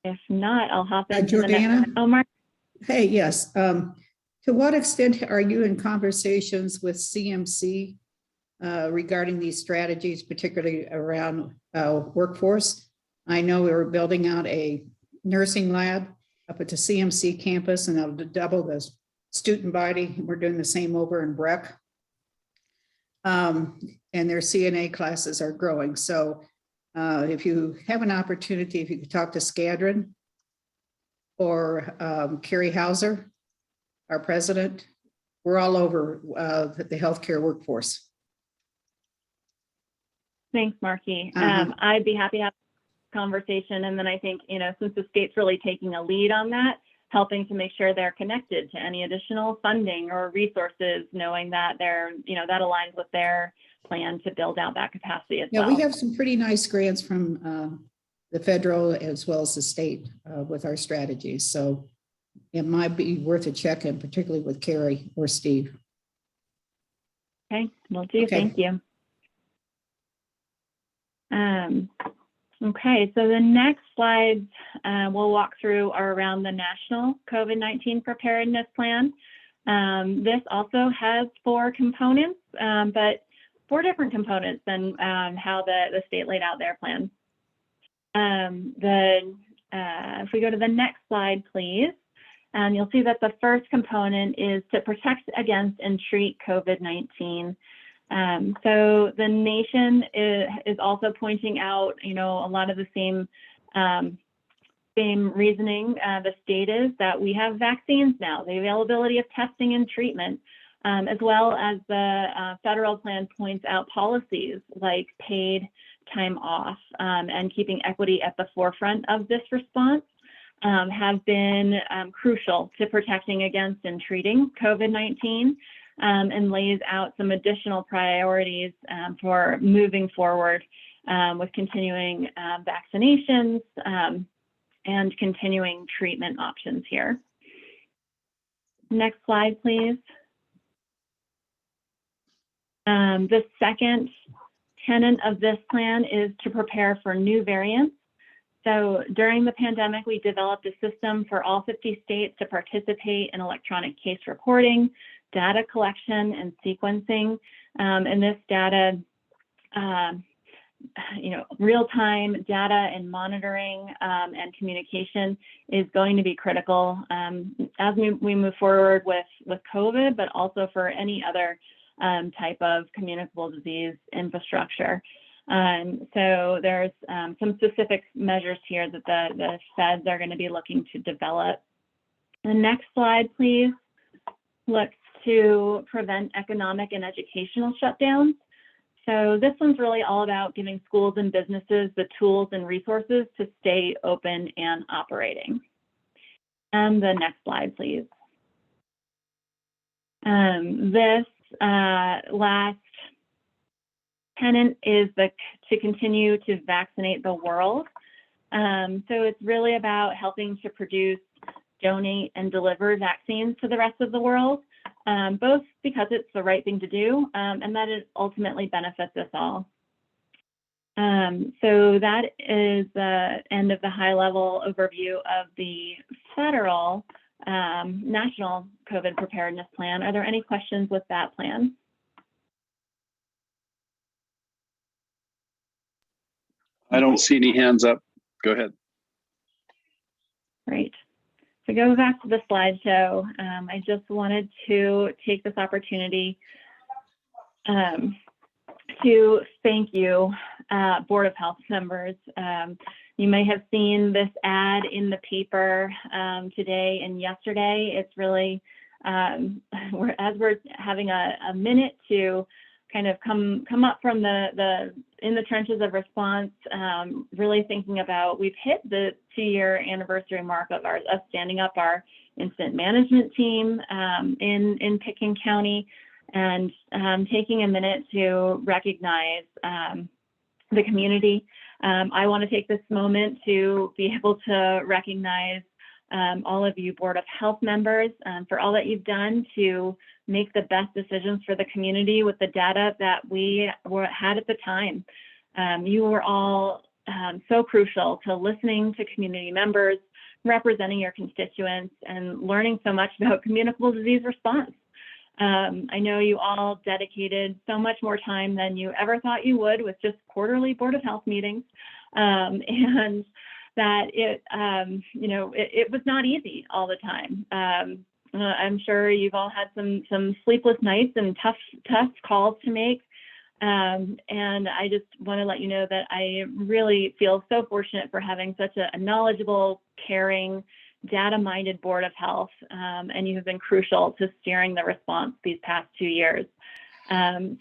If not, I'll hop into the next. Oh, Mark. Hey, yes. To what extent are you in conversations with CMC regarding these strategies, particularly around workforce? I know we were building out a nursing lab up at the CMC campus, and that'll double the student body. We're doing the same over in Breck. And their CNA classes are growing. So if you have an opportunity, if you could talk to Skadron or Carrie Hauser, our president, we're all over the healthcare workforce. Thanks, Marky. I'd be happy to have a conversation. And then I think, since the state's really taking a lead on that, helping to make sure they're connected to any additional funding or resources, knowing that they're, that aligns with their plan to build out that capacity as well. Yeah, we have some pretty nice grants from the federal as well as the state with our strategies. So it might be worth a check-in, particularly with Carrie or Steve. Okay, will do. Okay. Thank you. Okay, so the next slides we'll walk through are around the national COVID-19 preparedness plan. This also has 4 components, but 4 different components than how the state laid out their plan. If we go to the next slide, please, you'll see that the first component is to protect against and treat COVID-19. So the nation is also pointing out, a lot of the same reasoning. The state is that we have vaccines now, the availability of testing and treatment, as well as the federal plan points out policies like paid time off and keeping equity at the forefront of this response have been crucial to protecting against and treating COVID-19. And lays out some additional priorities for moving forward with continuing vaccinations and continuing treatment options here. Next slide, please. The second tenet of this plan is to prepare for new variants. So during the pandemic, we developed a system for all 50 states to participate in electronic case reporting, data collection, and sequencing. And this data, real-time data and monitoring and communication is going to be critical as we move forward with COVID, but also for any other type of communicable disease infrastructure. So there's some specific measures here that the feds are going to be looking to develop. The next slide, please, looks to prevent economic and educational shutdowns. So this one's really all about giving schools and businesses the tools and resources to stay open and operating. And the next slide, please. This last tenet is to continue to vaccinate the world. So it's really about helping to produce, donate, and deliver vaccines to the rest of the world, both because it's the right thing to do and that it ultimately benefits us all. So that is the end of the high-level overview of the federal national COVID preparedness plan. Are there any questions with that plan? I don't see any hands up. Go ahead. Great. So go back to the slideshow. I just wanted to take this opportunity to thank you, Board of Health members. You may have seen this ad in the paper today and yesterday. It's really, as we're having a minute to kind of come up from in the trenches of response, really thinking about, we've hit the 2-year anniversary mark of standing up our incident management team in Pickens County, and taking a minute to recognize the community. I want to take this moment to be able to recognize all of you Board of Health members for all that you've done to make the best decisions for the community with the data that we had at the time. You were all so crucial to listening to community members, representing your constituents, and learning so much about communicable disease response. I know you all dedicated so much more time than you ever thought you would with just quarterly Board of Health meetings, and that it was not easy all the time. I'm sure you've all had some sleepless nights and tough calls to make. And I just want to let you know that I really feel so fortunate for having such a knowledgeable, caring, data-minded Board of Health, and you have been crucial to steering the response these past 2 years.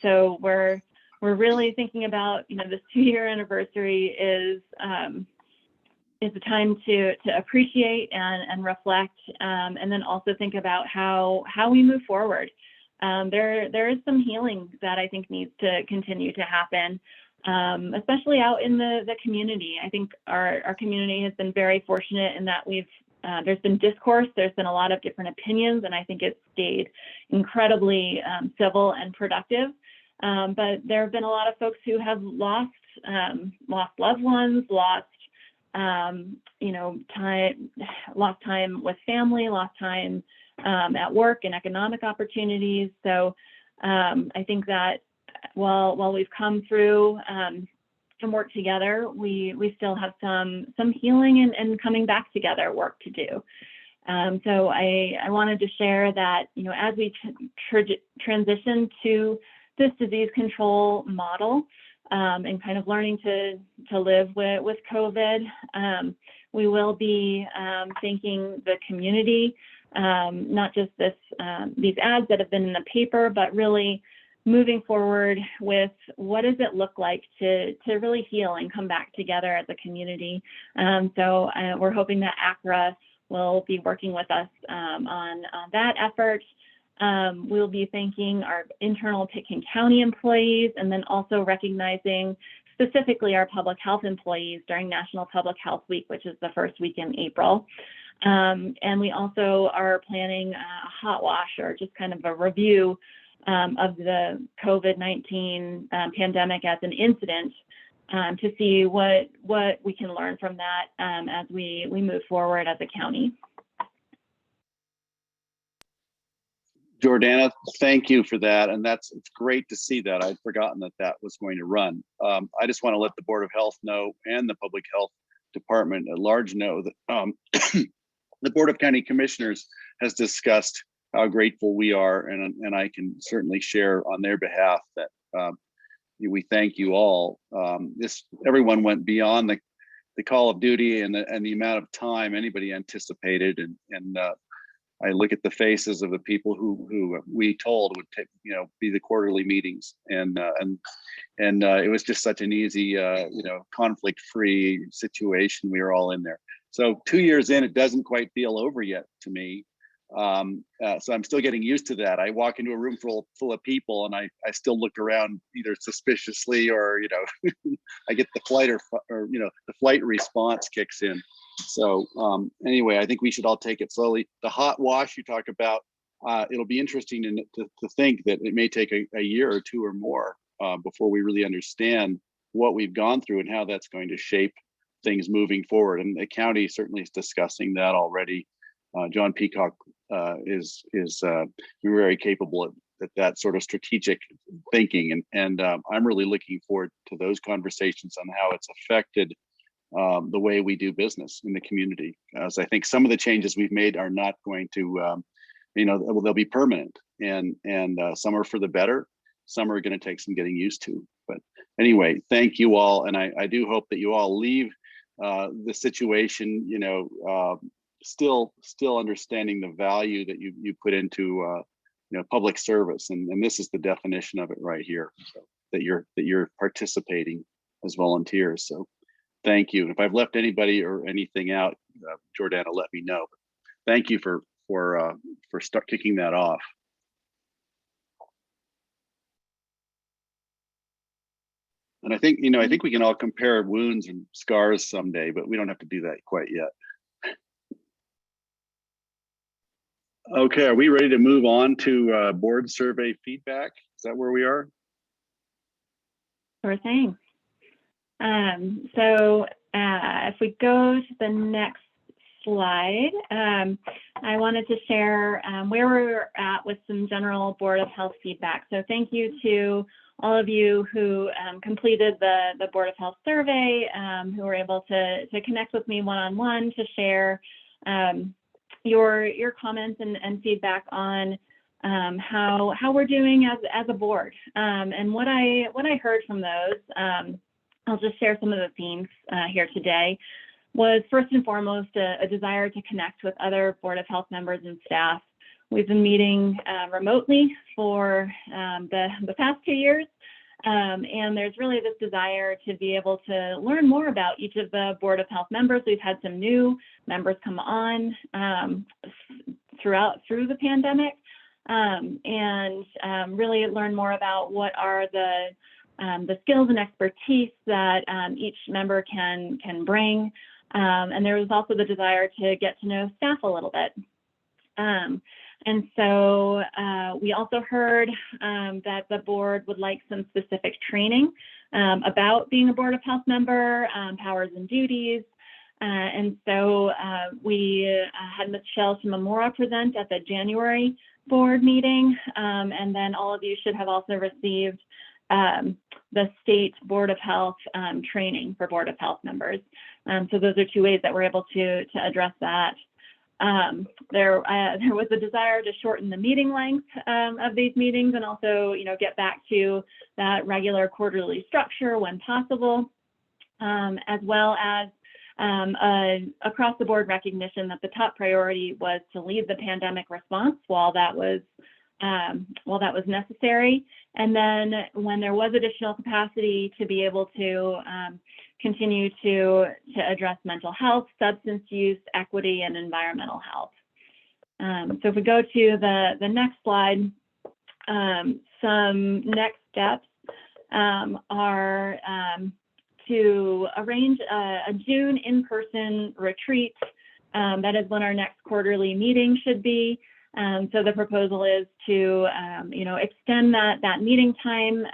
So we're really thinking about, this 2-year anniversary is a time to appreciate and reflect, and then also think about how we move forward. There is some healing that I think needs to continue to happen, especially out in the community. I think our community has been very fortunate in that there's been discourse, there's been a lot of different opinions, and I think it's stayed incredibly civil and productive. But there have been a lot of folks who have lost loved ones, lost time with family, lost time at work and economic opportunities. So I think that while we've come through and worked together, we still have some healing and coming back together work to do. So I wanted to share that, as we transition to this disease control model, and kind of learning to live with COVID, we will be thanking the community, not just these ads that have been in the paper, but really moving forward with what does it look like to really heal and come back together as a community. So we're hoping that ACRA will be working with us on that effort. We'll be thanking our internal Pickens County employees, and then also recognizing specifically our public health employees during National Public Health Week, which is the first week in April. And we also are planning a hot wash, or just kind of a review of the COVID-19 pandemic as an incident, to see what we can learn from that as we move forward as a county. Jordana, thank you for that. And it's great to see that. I'd forgotten that was going to run. I just want to let the Board of Health know, and the Public Health Department at large know, that the Board of County Commissioners has discussed how grateful we are, and I can certainly share on their behalf that we thank you all. Everyone went beyond the call of duty and the amount of time anybody anticipated, and I look at the faces of the people who we told would be the quarterly meetings, and it was just such an easy, conflict-free situation. We were all in there. So 2 years in, it doesn't quite feel over yet to me. So I'm still getting used to that. I walk into a room full of people, and I still look around either suspiciously or, you know, I get the flight or you know, the flight response kicks in. So anyway, I think we should all take it slowly. The hot wash you talk about, it'll be interesting to think that it may take a year or two or more before we really understand what we've gone through and how that's going to shape things moving forward. And the county certainly is discussing that already. John Peacock is very capable at that sort of strategic thinking, and I'm really looking forward to those conversations on how it's affected the way we do business in the community. As I think some of the changes we've made are not going to, you know, they'll be permanent, and some are for the better, some are going to take some getting used to. But anyway, thank you all, and I do hope that you all leave the situation, you know, still understanding the value that you put into you know, public service, and this is the definition of it right here. So that you're participating as volunteers. So thank you. And if I've left anybody or anything out, Jordana, let me know. But thank you for start kicking that off. And I think, you know, I think we can all compare wounds and scars someday, but we don't have to do that quite yet. Okay, are we ready to move on to board survey feedback? Is that where we are? Sure thing. So if we go to the next slide, I wanted to share where we're at with some general Board of Health feedback. So thank you to all of you who completed the Board of Health survey, who were able to connect with me one-on-one to share your comments and feedback on how we're doing as a board. And what I heard from those, I'll just share some of the themes here today, was first and foremost a desire to connect with other Board of Health members and staff. We've been meeting remotely for the past 2 years, and there's really this desire to be able to learn more about each of the Board of Health members. We've had some new members come on through the pandemic, and really learn more about what are the skills and expertise that each member can bring. And there was also the desire to get to know staff a little bit. And so we also heard that the board would like some specific training about being a Board of Health member, powers and duties. And so we had Michelle Shimamura present at the January board meeting. And then all of you should have also received the state Board of Health training for Board of Health members. So those are two ways that we're able to address that. There was a desire to shorten the meeting length of these meetings, and also, you know, get back to that regular quarterly structure when possible, as well as across the board recognition that the top priority was to lead the pandemic response while that was necessary. And then when there was additional capacity, to be able to continue to address mental health, substance use, equity, and environmental health. So if we go to the next slide, some next steps are to arrange a June in-person retreat. That is when our next quarterly meeting should be. So the proposal is to, you know, extend that meeting time,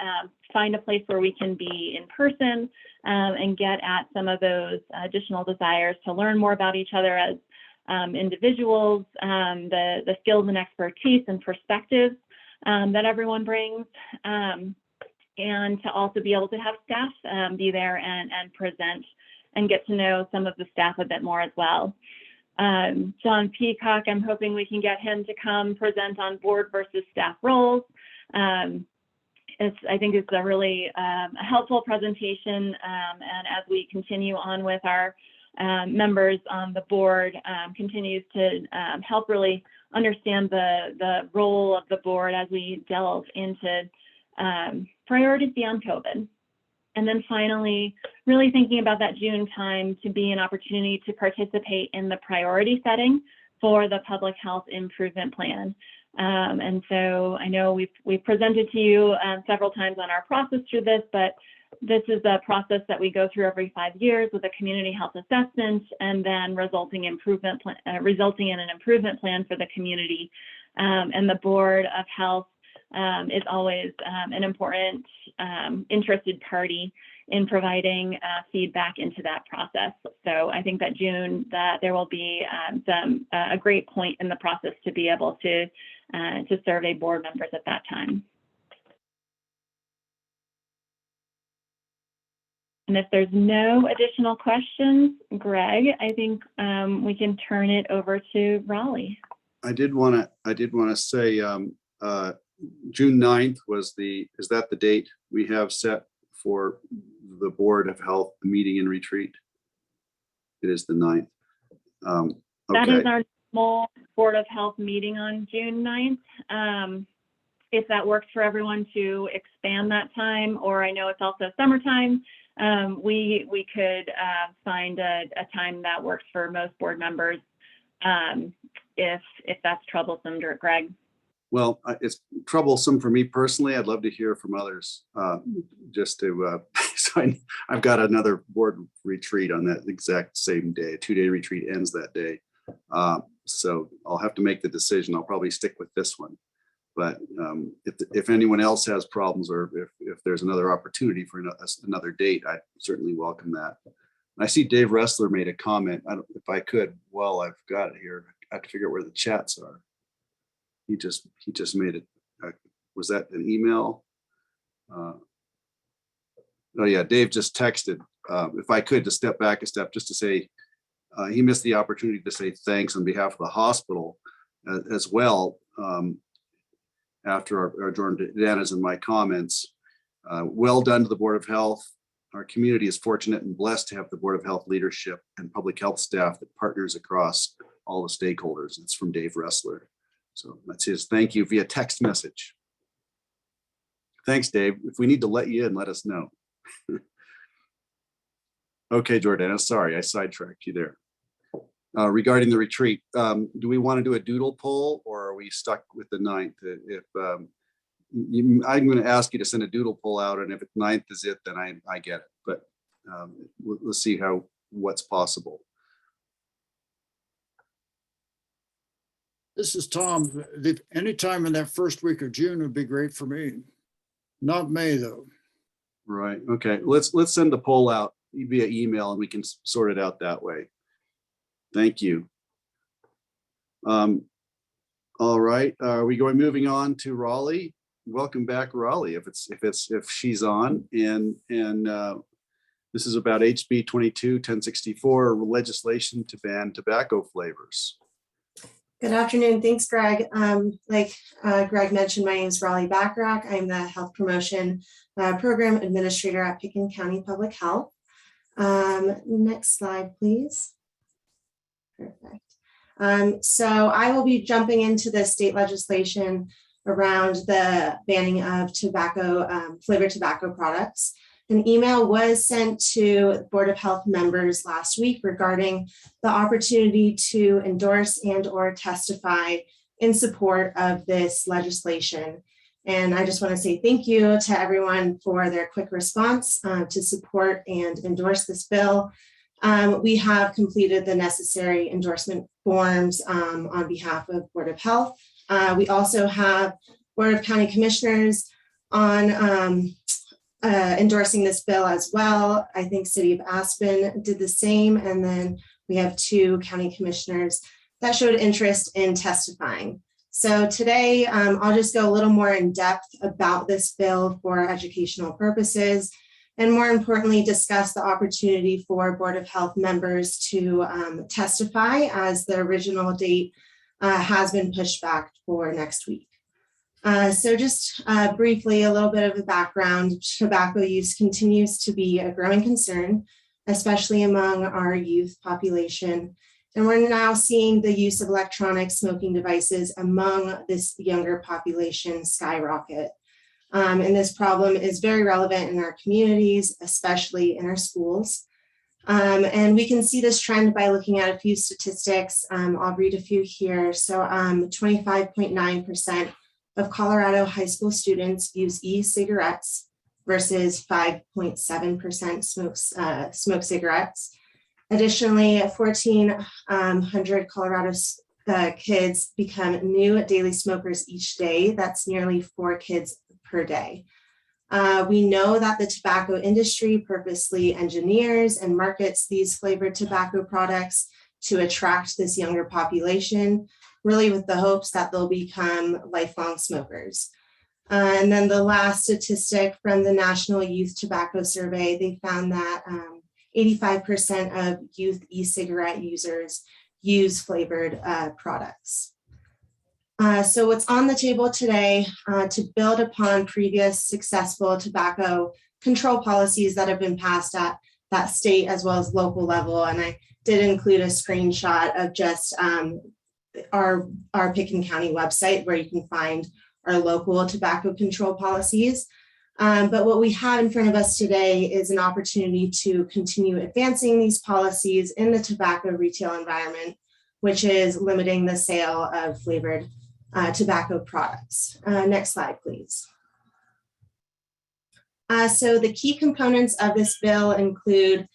find a place where we can be in person, and get at some of those additional desires to learn more about each other as individuals, the skills and expertise and perspectives that everyone brings, and to also be able to have staff be there and present and get to know some of the staff a bit more as well. John Peacock, I'm hoping we can get him to come present on board versus staff roles. I think it's a really helpful presentation, and as we continue on with our members on the board, continues to help really understand the role of the board as we delve into priorities beyond COVID. And then finally, really thinking about that June time to be an opportunity to participate in the priority setting for the public health improvement plan. And so I know we've presented to you several times on our process through this, but this is a process that we go through every 5 years with a community health assessment, and then resulting in an improvement plan for the community. And the Board of Health is always an important interested party in providing feedback into that process. So I think that June, that there will be a great point in the process to be able to survey board members at that time. And if there's no additional questions, Greg, I think we can turn it over to Raleigh. I did want to say June 9th is that the date we have set for the Board of Health meeting and retreat? It is the 9th. That Okay. is our normal Board of Health meeting on June 9th. If that works for everyone to expand that time, or I know it's also summertime, we could find a time that works for most board members, if that's troublesome, Greg. Well, it's troublesome for me personally. I'd love to hear from others, just to, so I've got another board retreat on that exact same day. A 2-day retreat ends that day. So I'll have to make the decision. I'll probably stick with this one. But if anyone else has problems, or if there's another opportunity for another date, I certainly welcome that. And I see Dave Ressler made a comment. If I could, well, I've got it here. I have to figure out where the chats are. He just made it. Was that an email? Oh yeah, Dave just texted. If I could, to step back a step, just to say he missed the opportunity to say thanks on behalf of the hospital as well. After our Jordana's and my comments, well done to the Board of Health. Our community is fortunate and blessed to have the Board of Health leadership and public health staff that partners across all the stakeholders. It's from Dave Ressler. So that's his thank you via text message. Thanks, Dave. If we need to let you in, let us know. Okay, Jordana, sorry, I sidetracked you there. Regarding the retreat, do we want to do a doodle poll, or are we stuck with the 9th? If I'm going to ask you to send a doodle poll out, and if 9th is it, then I get it. But we'll see what's possible. This is Tom. Anytime in that first week of June would be great for me. Not May, though. Right. Okay. Let's send the poll out via email, and we can sort it out that way. Thank you. All right. Are we moving on to Raleigh? Welcome back, Raleigh. If she's on, and this is about HB 22-1064, legislation to ban tobacco flavors. Good afternoon. Thanks, Greg. Like Greg mentioned, my name is Raleigh Backrack. I'm the Health Promotion Program Administrator at Pickens County Public Health. Next slide, please. Perfect. So I will be jumping into the state legislation around the banning of tobacco, flavored tobacco products. An email was sent to Board of Health members last week regarding the opportunity to endorse and or testify in support of this legislation. And I just want to say thank you to everyone for their quick response to support and endorse this bill. We have completed the necessary endorsement forms on behalf of Board of Health. We also have Board of County Commissioners on endorsing this bill as well. I think City of Aspen did the same. And then we have 2 county commissioners that showed interest in testifying. So today, I'll just go a little more in depth about this bill for educational purposes, and more importantly, discuss the opportunity for Board of Health members to testify, as the original date has been pushed back for next week. So just briefly, a little bit of a background. Tobacco use continues to be a growing concern, especially among our youth population. And we're now seeing the use of electronic smoking devices among this younger population skyrocket. And this problem is very relevant in our communities, especially in our schools. And we can see this trend by looking at a few statistics. I'll read a few here. So 25.9% of Colorado high school students use e-cigarettes versus 5.7% smoke cigarettes. Additionally, 1,400 Colorado kids become new daily smokers each day. That's nearly 4 kids per day. We know that the tobacco industry purposely engineers and markets these flavored tobacco products to attract this younger population, really with the hopes that they'll become lifelong smokers. And then the last statistic from the National Youth Tobacco Survey, they found that 85% of youth e-cigarette users use flavored products. So what's on the table today to build upon previous successful tobacco control policies that have been passed at that state as well as local level. And I did include a screenshot of just our Pickens County website where you can find our local tobacco control policies. But what we have in front of us today is an opportunity to continue advancing these policies in the tobacco retail environment, which is limiting the sale of flavored tobacco products. Next slide, please. So the key components of this bill include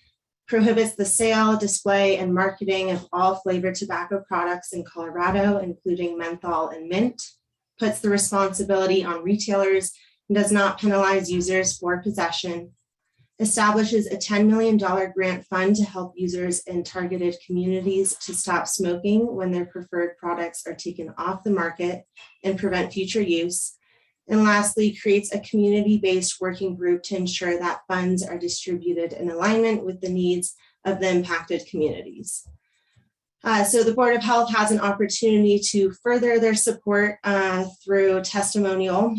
prohibits the sale, display, and marketing of all flavored tobacco products in Colorado, including menthol and mint, puts the responsibility on retailers and does not penalize users for possession, establishes a $10 million grant fund to help users in targeted communities to stop smoking when their preferred products are taken off the market and prevent future use. And lastly, creates a community-based working group to ensure that funds are distributed in alignment with the needs of the impacted communities. So the Board of Health has an opportunity to further their support through testimonial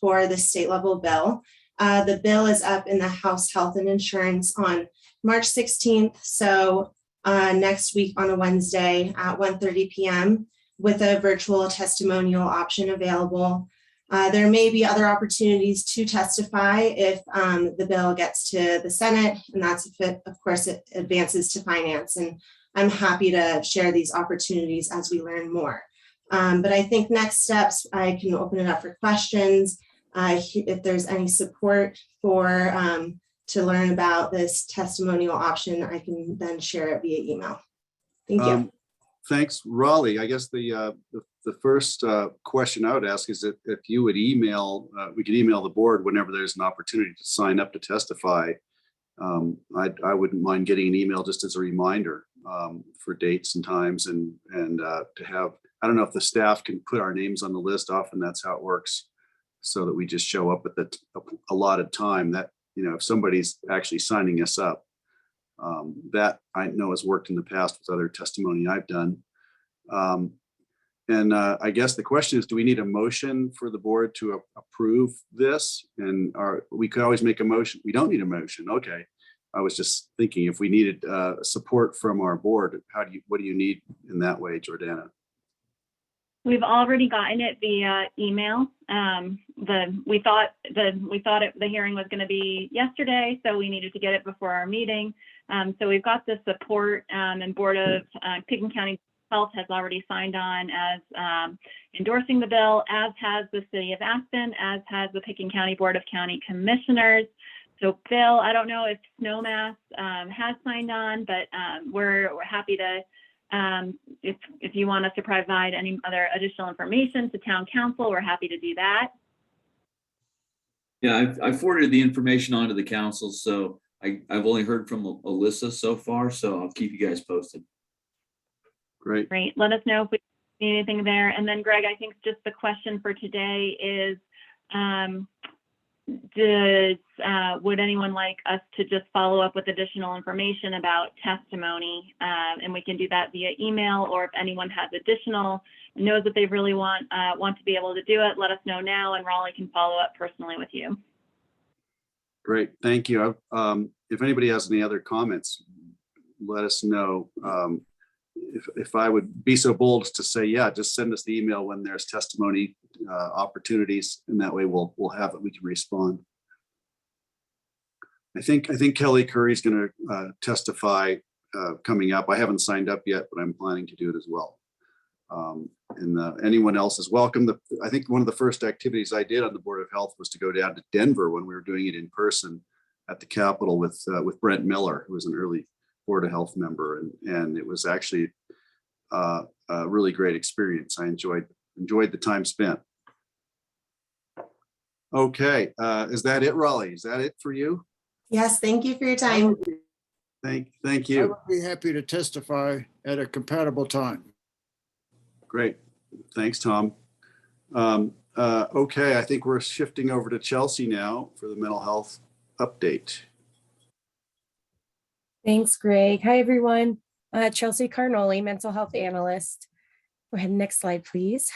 for the state level bill. The bill is up in the House Health and Insurance on March 16th. So next week on a Wednesday at 1:30 p.m. with a virtual testimonial option available. There may be other opportunities to testify if the bill gets to the Senate, and that's if it, of course, it advances to finance. And I'm happy to share these opportunities as we learn more. But I think next steps, I can open it up for questions. If there's any support for to learn about this testimonial option, I can then share it via email. Thank you. Thanks, Raleigh. I guess the first question I would ask is if you would email, we could email the board whenever there's an opportunity to sign up to testify. I wouldn't mind getting an email just as a reminder for dates and times and to have, I don't know if the staff can put our names on the list. Often that's how it works, so that we just show up at the allotted time. That, you know, if somebody's actually signing us up, that I know has worked in the past with other testimony I've done. And I guess the question is, do we need a motion for the board to approve this? And we could always make a motion. We don't need a motion. Okay. I was just thinking if we needed support from our board, what do you need in that way, Jordana? We've already gotten it via email. We thought the hearing was going to be yesterday, so we needed to get it before our meeting. So we've got the support, and Board of Pickens County Health has already signed on as endorsing the bill, as has the City of Aspen, as has the Pickens County Board of County Commissioners. So Bill, I don't know if Snowmass has signed on, but we're happy to. If you want us to provide any other additional information to town council, we're happy to do that. Yeah, I've forwarded the information on to the council, so I've only heard from Alyssa so far, so I'll keep you guys posted. Great. Great. Let us know if we need anything there. And then Greg, I think just the question for today is, would anyone like us to just follow up with additional information about testimony? And we can do that via email, or if anyone has additional, knows that they really want to be able to do it, let us know now, and Raleigh can follow up personally with you. Great, thank you. If anybody has any other comments, let us know. If I would be so bold as to say, yeah, just send us the email when there's testimony opportunities, and that way we'll have it, we can respond. I think Kelly Curry's going to testify coming up. I haven't signed up yet, but I'm planning to do it as well. Anyone else is welcome. I think one of the first activities I did on the Board of Health was to go down to Denver when we were doing it in person at the Capitol with Brent Miller, who was an early Board of Health member, and it was actually a really great experience. I enjoyed the time spent. Okay, is that it, Raleigh? Is that it for you? Yes, thank you for your time. Thank I you. would be happy to testify at a compatible time. Great. Thanks, Tom. Okay, I think we're shifting over to Chelsea now for the mental health update. Thanks, Greg. Hi, everyone. Chelsea Carnoli, mental health analyst. Go ahead, next slide, please.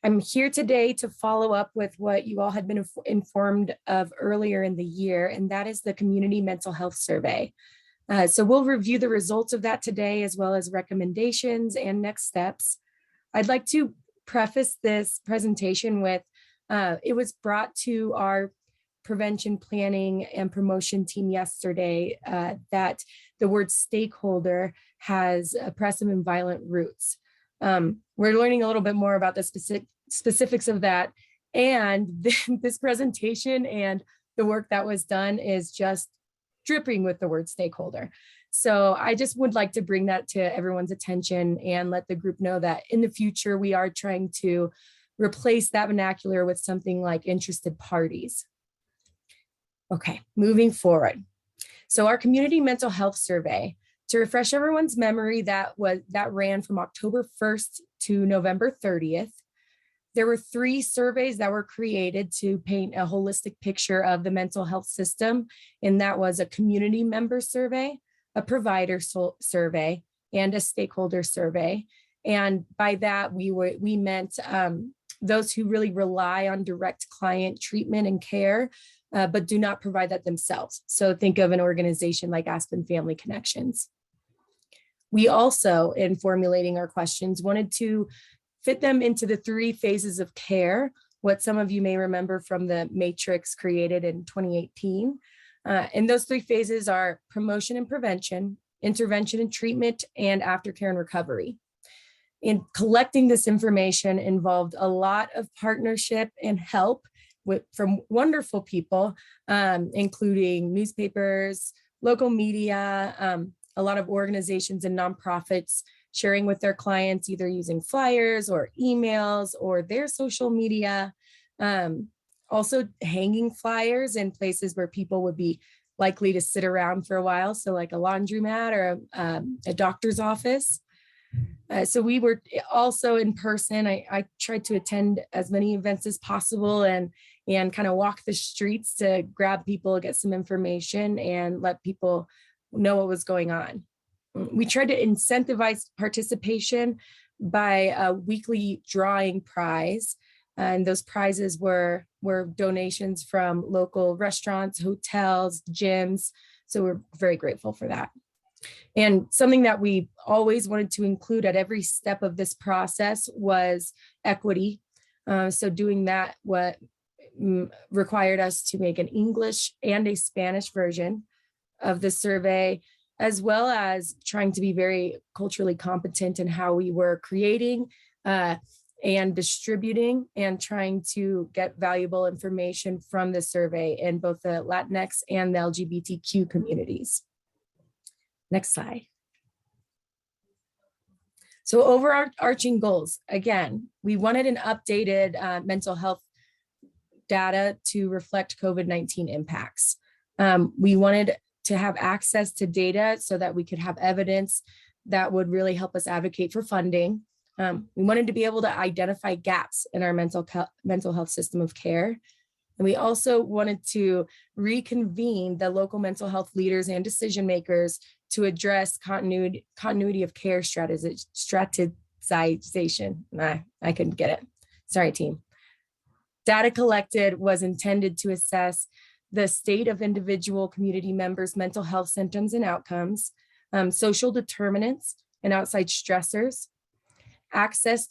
I'm here today to follow up with what you all had been informed of earlier in the year, and that is the Community Mental Health Survey. So we'll review the results of that today, as well as recommendations and next steps. I'd like to preface this presentation with, it was brought to our prevention planning and promotion team yesterday that the word stakeholder has oppressive and violent roots. We're learning a little bit more about the specifics of that. And this presentation and the work that was done is just dripping with the word stakeholder. So I just would like to bring that to everyone's attention and let the group know that in the future, we are trying to replace that vernacular with something like interested parties. Okay, moving forward. So our Community Mental Health Survey, to refresh everyone's memory, that ran from October 1st to November 30th. There were 3 surveys that were created to paint a holistic picture of the mental health system, and that was a community member survey, a provider survey, and a stakeholder survey. And by that, we meant those who really rely on direct client treatment and care, but do not provide that themselves. So think of an organization like Aspen Family Connections. We also, in formulating our questions, wanted to fit them into the 3 phases of care, what some of you may remember from the matrix created in 2018. And those 3 phases are promotion and prevention, intervention and treatment, and aftercare and recovery. In collecting this information involved a lot of partnership and help from wonderful people, including newspapers, local media, a lot of organizations and nonprofits sharing with their clients, either using flyers or emails or their social media. Also hanging flyers in places where people would be likely to sit around for a while. So like a laundromat or a doctor's office. So we were also in person. I tried to attend as many events as possible and kind of walk the streets to grab people, get some information and let people know what was going on. We tried to incentivize participation by a weekly drawing prize. And those prizes were donations from local restaurants, hotels, gyms. So we're very grateful for that. And something that we always wanted to include at every step of this process was equity. So doing that required us to make an English and a Spanish version of the survey, as well as trying to be very culturally competent in how we were creating and distributing and trying to get valuable information from the survey in both the Latinx and the LGBTQ communities. Next slide. So overarching goals, again, we wanted an updated mental health data to reflect COVID-19 impacts. We wanted to have access to data so that we could have evidence that would really help us advocate for funding. We wanted to be able to identify gaps in our mental health system of care. And we also wanted to reconvene the local mental health leaders and decision makers to address continuity of care strategization. I couldn't get it. Sorry, team. Data collected was intended to assess the state of individual community members' mental health symptoms and outcomes, social determinants and outside stressors, access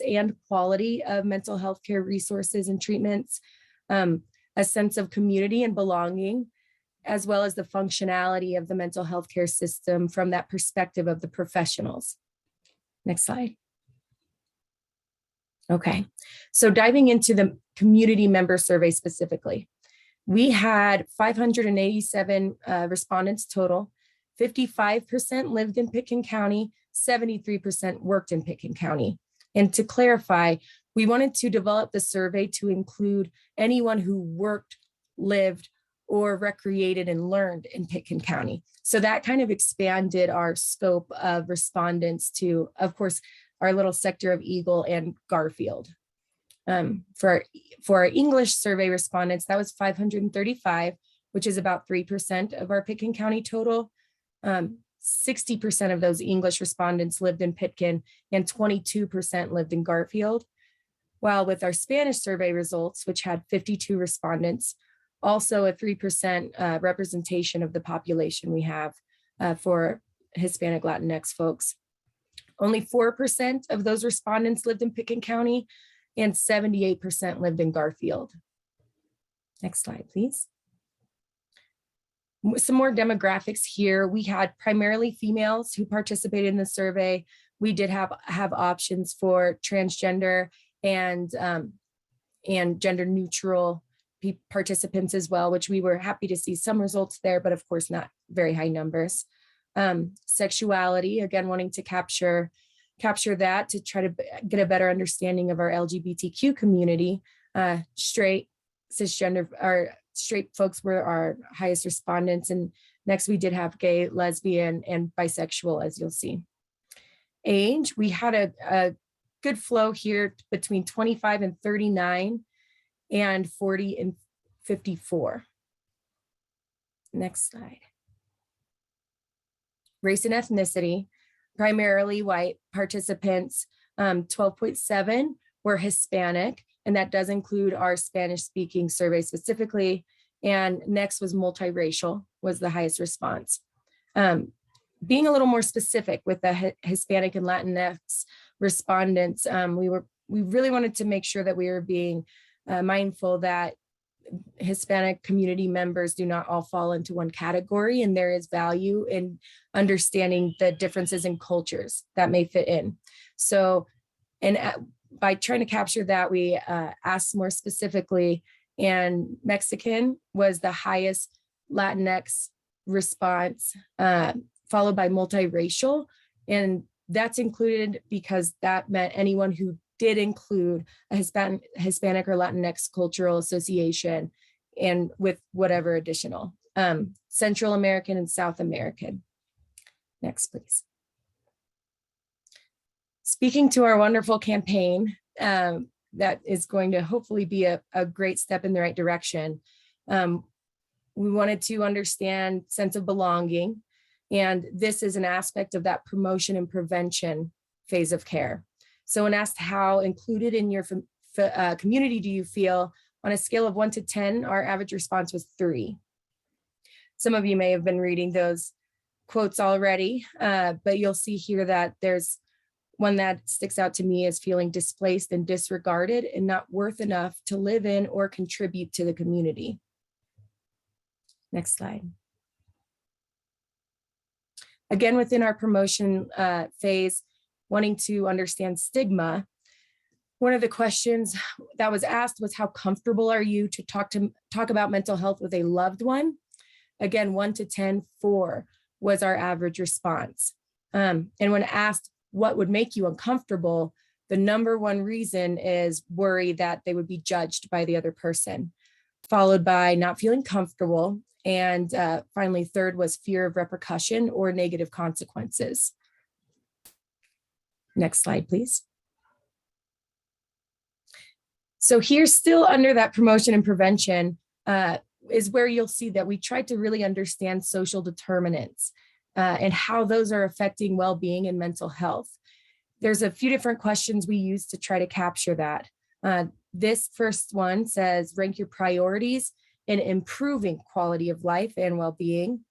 and quality of mental health care resources and treatments, a sense of community and belonging, as well as the functionality of the mental health care system from that perspective of the professionals. Next slide. Okay, so diving into the community member survey specifically, we had 587 respondents total. 55% lived in Pitkin County, 73% worked in Pitkin County. And to clarify, we wanted to develop the survey to include anyone who worked, lived, or recreated and learned in Pitkin County. So that kind of expanded our scope of respondents to, of course, our little sector of Eagle and Garfield. For our English survey respondents, that was 535, which is about 3% of our Pitkin County total. 60% of those English respondents lived in Pitkin and 22% lived in Garfield. While with our Spanish survey results, which had 52 respondents, also a 3% representation of the population we have for Hispanic Latinx folks. Only 4% of those respondents lived in Pitkin County and 78% lived in Garfield. Next slide, please. Some more demographics here. We had primarily females who participated in the survey. We did have options for transgender and gender neutral participants as well, which we were happy to see some results there, but of course not very high numbers. Sexuality, again, wanting to capture that to try to get a better understanding of our LGBTQ community. Straight, cisgender, or straight folks were our highest respondents. And next we did have gay, lesbian, and bisexual, as you'll see. Age, we had a good flow here between 25 and 39 and 40 and 54. Next slide. Race and ethnicity, primarily white participants, 12.7 were Hispanic, and that does include our Spanish speaking survey specifically. And next was multiracial, was the highest response. Being a little more specific with the Hispanic and Latinx respondents, we really wanted to make sure that we were being mindful that Hispanic community members do not all fall into one category, and there is value in understanding the differences in cultures that may fit in. So, and by trying to capture that, we asked more specifically, and Mexican was the highest Latinx response, followed by multiracial. And that's included because that meant anyone who did include a Hispanic or Latinx cultural association, and with whatever additional, Central American and South American. Next, please. Speaking to our wonderful campaign, that is going to hopefully be a great step in the right direction. We wanted to understand sense of belonging, and this is an aspect of that promotion and prevention phase of care. So when asked how included in your community do you feel, on a scale of 1 to 10, our average response was 3. Some of you may have been reading those quotes already, but you'll see here that there's one that sticks out to me as feeling displaced and disregarded and not worth enough to live in or contribute to the community. Next slide. Again, within our promotion phase, wanting to understand stigma, one of the questions that was asked was, how comfortable are you to talk about mental health with a loved one? Again, 1 to 10, 4 was our average response. And when asked what would make you uncomfortable, the number one reason is worry that they would be judged by the other person, followed by not feeling comfortable. And finally, third was fear of repercussion or negative consequences. Next slide, please. So here, still under that promotion and prevention, is where you'll see that we tried to really understand social determinants and how those are affecting well-being and mental health. There's a few different questions we use to try to capture that. This first one says, rank your priorities in improving quality of life and well-being.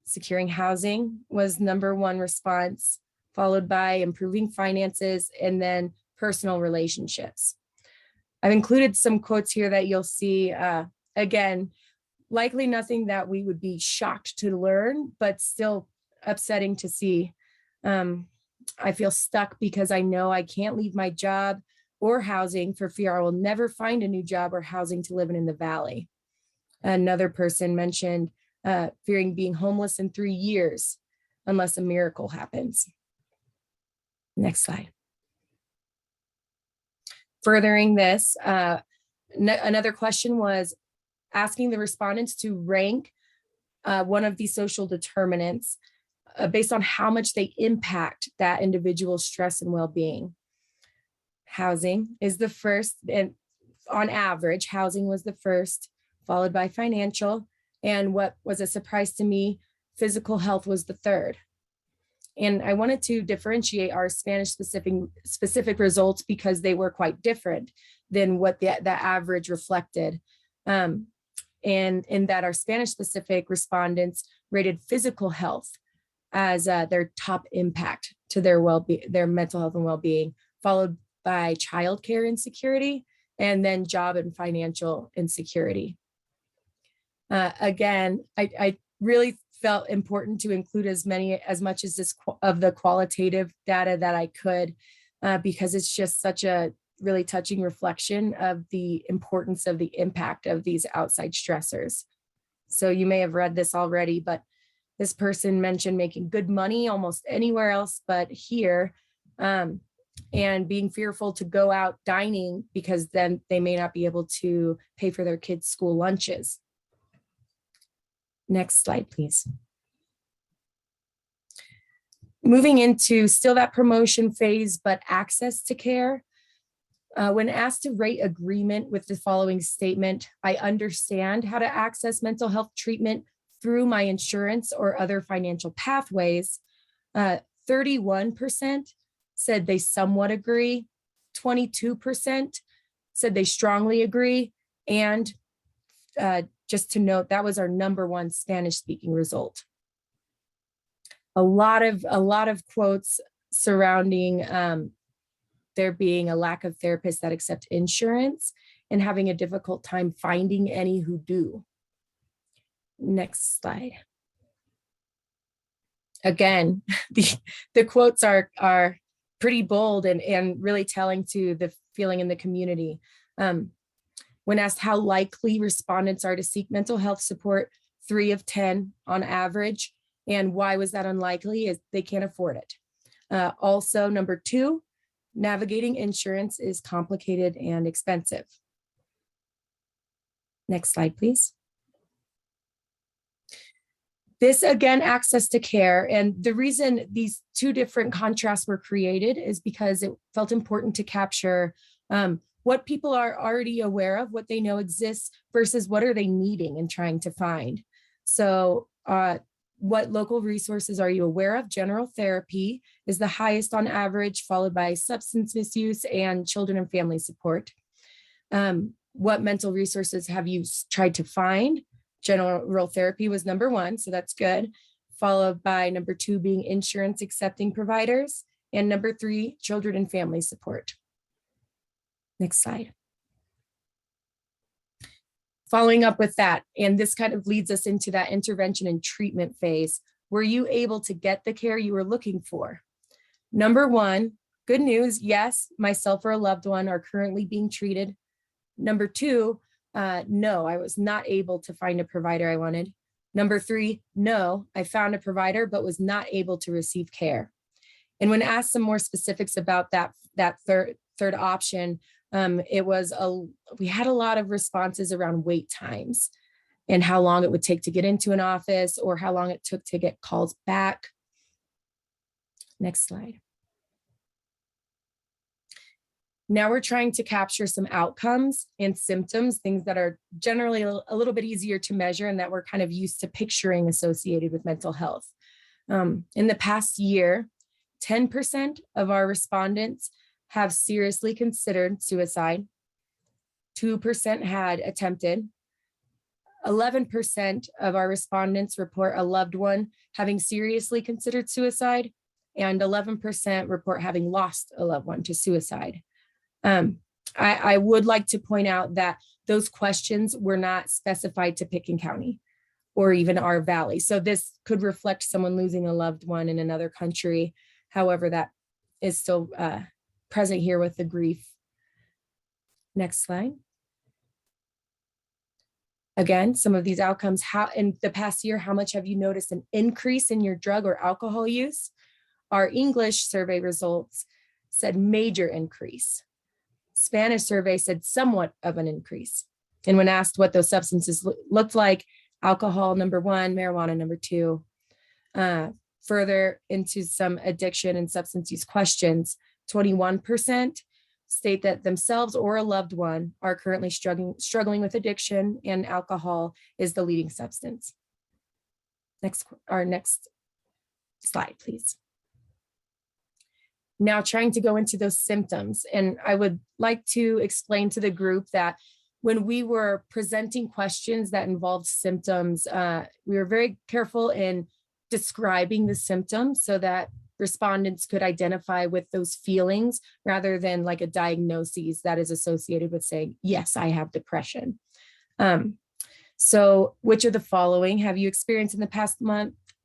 Securing housing was number 1 response, followed by improving finances, and then personal relationships. I've included some quotes here that you'll see again, likely nothing that we would be shocked to learn, but still upsetting to see. I feel stuck because I know I can't leave my job or housing for fear I will never find a new job or housing to live in the Valley. Another person mentioned fearing being homeless in 3 years unless a miracle happens. Next slide. Furthering this, another question was asking the respondents to rank one of these social determinants based on how much they impact that individual's stress and well-being. Housing is the first, and on average, housing was the first, followed by financial, and what was a surprise to me, physical health was the third. And I wanted to differentiate our Spanish specific results because they were quite different than what the average reflected. And in that our Spanish specific respondents rated physical health as their top impact to their their mental health and well-being, followed by childcare insecurity, and then job and financial insecurity. Again, I really felt important to include as much as this of the qualitative data that I could, because it's just such a really touching reflection of the importance of the impact of these outside stressors. So you may have read this already, but this person mentioned making good money almost anywhere else but here, and being fearful to go out dining because then they may not be able to pay for their kids' school lunches. Next slide, please. Moving into still that promotion phase, but access to care. When asked to rate agreement with the following statement, I understand how to access mental health treatment through my insurance or other financial pathways, 31% said they somewhat agree, 22% said they strongly agree, and just to note, that was our #1 Spanish-speaking result. A lot of quotes surrounding there being a lack of therapists that accept insurance and having a difficult time finding any who do. Next slide. Again, the quotes are pretty bold and really telling to the feeling in the community. When asked how likely respondents are to seek mental health support, 3 of 10 on average. And why was that unlikely? Is they can't afford it. Also, #2, navigating insurance is complicated and expensive. Next slide, please. This again, access to care. And the reason these 2 different contrasts were created is because it felt important to capture what people are already aware of, what they know exists versus what are they needing and trying to find. So what local resources are you aware of? General therapy is the highest on average, followed by substance misuse and children and family support. What mental resources have you tried to find? General therapy was #1, so that's good. Followed by #2 being insurance accepting providers, and #3, children and family support. Next slide. Following up with that, and this kind of leads us into that intervention and treatment phase. Were you able to get the care you were looking for? #1, good news, yes, myself or a loved one are currently being treated. #2, no, I was not able to find a provider I wanted. #3, no, I found a provider but was not able to receive care. And when asked some more specifics about that third option, we had a lot of responses around wait times and how long it would take to get into an office or how long it took to get calls back. Next slide. Now we're trying to capture some outcomes and symptoms, things that are generally a little bit easier to measure and that we're kind of used to picturing associated with mental health. In the past year, 10% of our respondents have seriously considered suicide. 2% had attempted. 11% of our respondents report a loved one having seriously considered suicide, and 11% report having lost a loved one to suicide. I would like to point out that those questions were not specified to Picken County or even our valley. So this could reflect someone losing a loved one in another country. However, that is still present here with the grief. Next slide. Again, some of these outcomes, how in the past year, how much have you noticed an increase in your drug or alcohol use? Our English survey results said major increase. Spanish survey said somewhat of an increase. And when asked what those substances looked like, alcohol number 1, marijuana number 2. Further into some addiction and substance use questions, 21% state that themselves or a loved one are currently struggling with addiction, and alcohol is the leading substance. Our next slide, please. Now trying to go into those symptoms. And I would like to explain to the group that when we were presenting questions that involved symptoms, we were very careful in describing the symptoms so that respondents could identify with those feelings rather than like a diagnosis that is associated with saying, yes, I have depression. So which of the following have you experienced in the past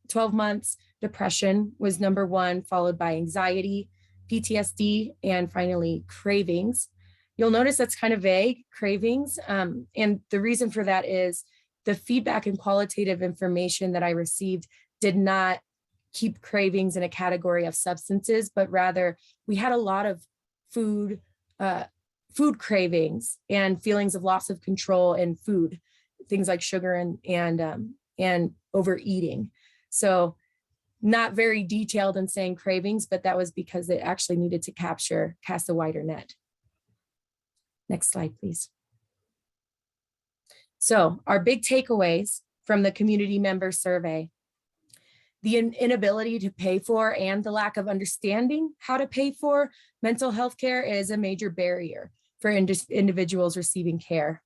12 months? Depression was number 1, followed by anxiety, PTSD, and finally cravings. You'll notice that's kind of vague, cravings. And the reason for that is the feedback and qualitative information that I received did not keep cravings in a category of substances, but rather we had a lot of food cravings and feelings of loss of control in food, things like sugar and overeating. So not very detailed in saying cravings, but that was because it actually needed to cast a wider net. Next slide, please. So our big takeaways from the community member survey: the inability to pay for and the lack of understanding how to pay for mental health care is a major barrier for individuals receiving care.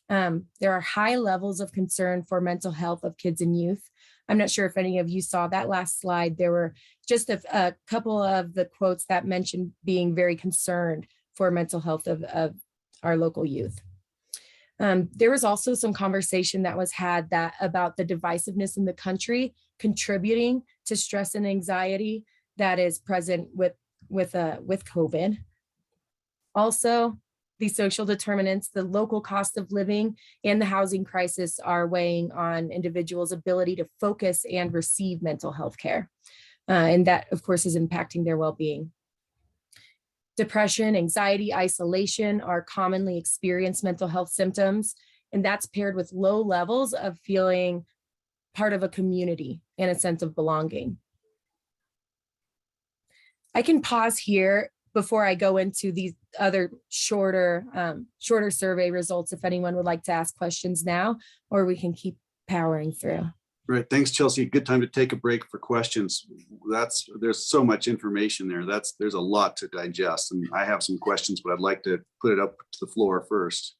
There are high levels of concern for mental health of kids and youth. I'm not sure if any of you saw that last slide. There were just a couple of the quotes that mentioned being very concerned for mental health of our local youth. There was also some conversation that was had about the divisiveness in the country contributing to stress and anxiety that is present with COVID. Also, the social determinants, the local cost of living, and the housing crisis are weighing on individuals' ability to focus and receive mental health care. And that, of course, is impacting their well-being. Depression, anxiety, isolation are commonly experienced mental health symptoms, and that's paired with low levels of feeling part of a community and a sense of belonging. I can pause here before I go into these other shorter survey results if anyone would like to ask questions now, or we can keep powering through. Right. Thanks, Chelsea. Good time to take a break for questions. There's so much information there. There's a lot to digest, and I have some questions, but I'd like to put it up to the floor first.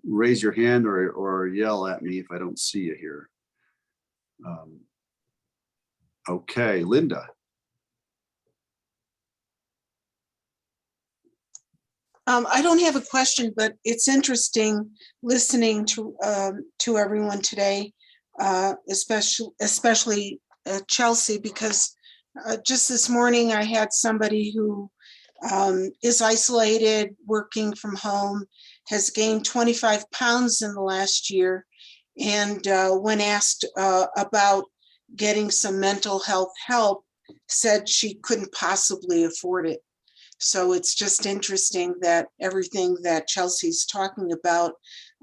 Raise your hand or yell at me if I don't see you here. Okay, Linda. I don't have a question, but it's interesting listening to everyone today, especially Chelsea, because just this morning I had somebody who is isolated, working from home, has gained 25 pounds in the last year, and when asked about getting some mental health help, said she couldn't possibly afford it. So it's just interesting that everything that Chelsea's talking about,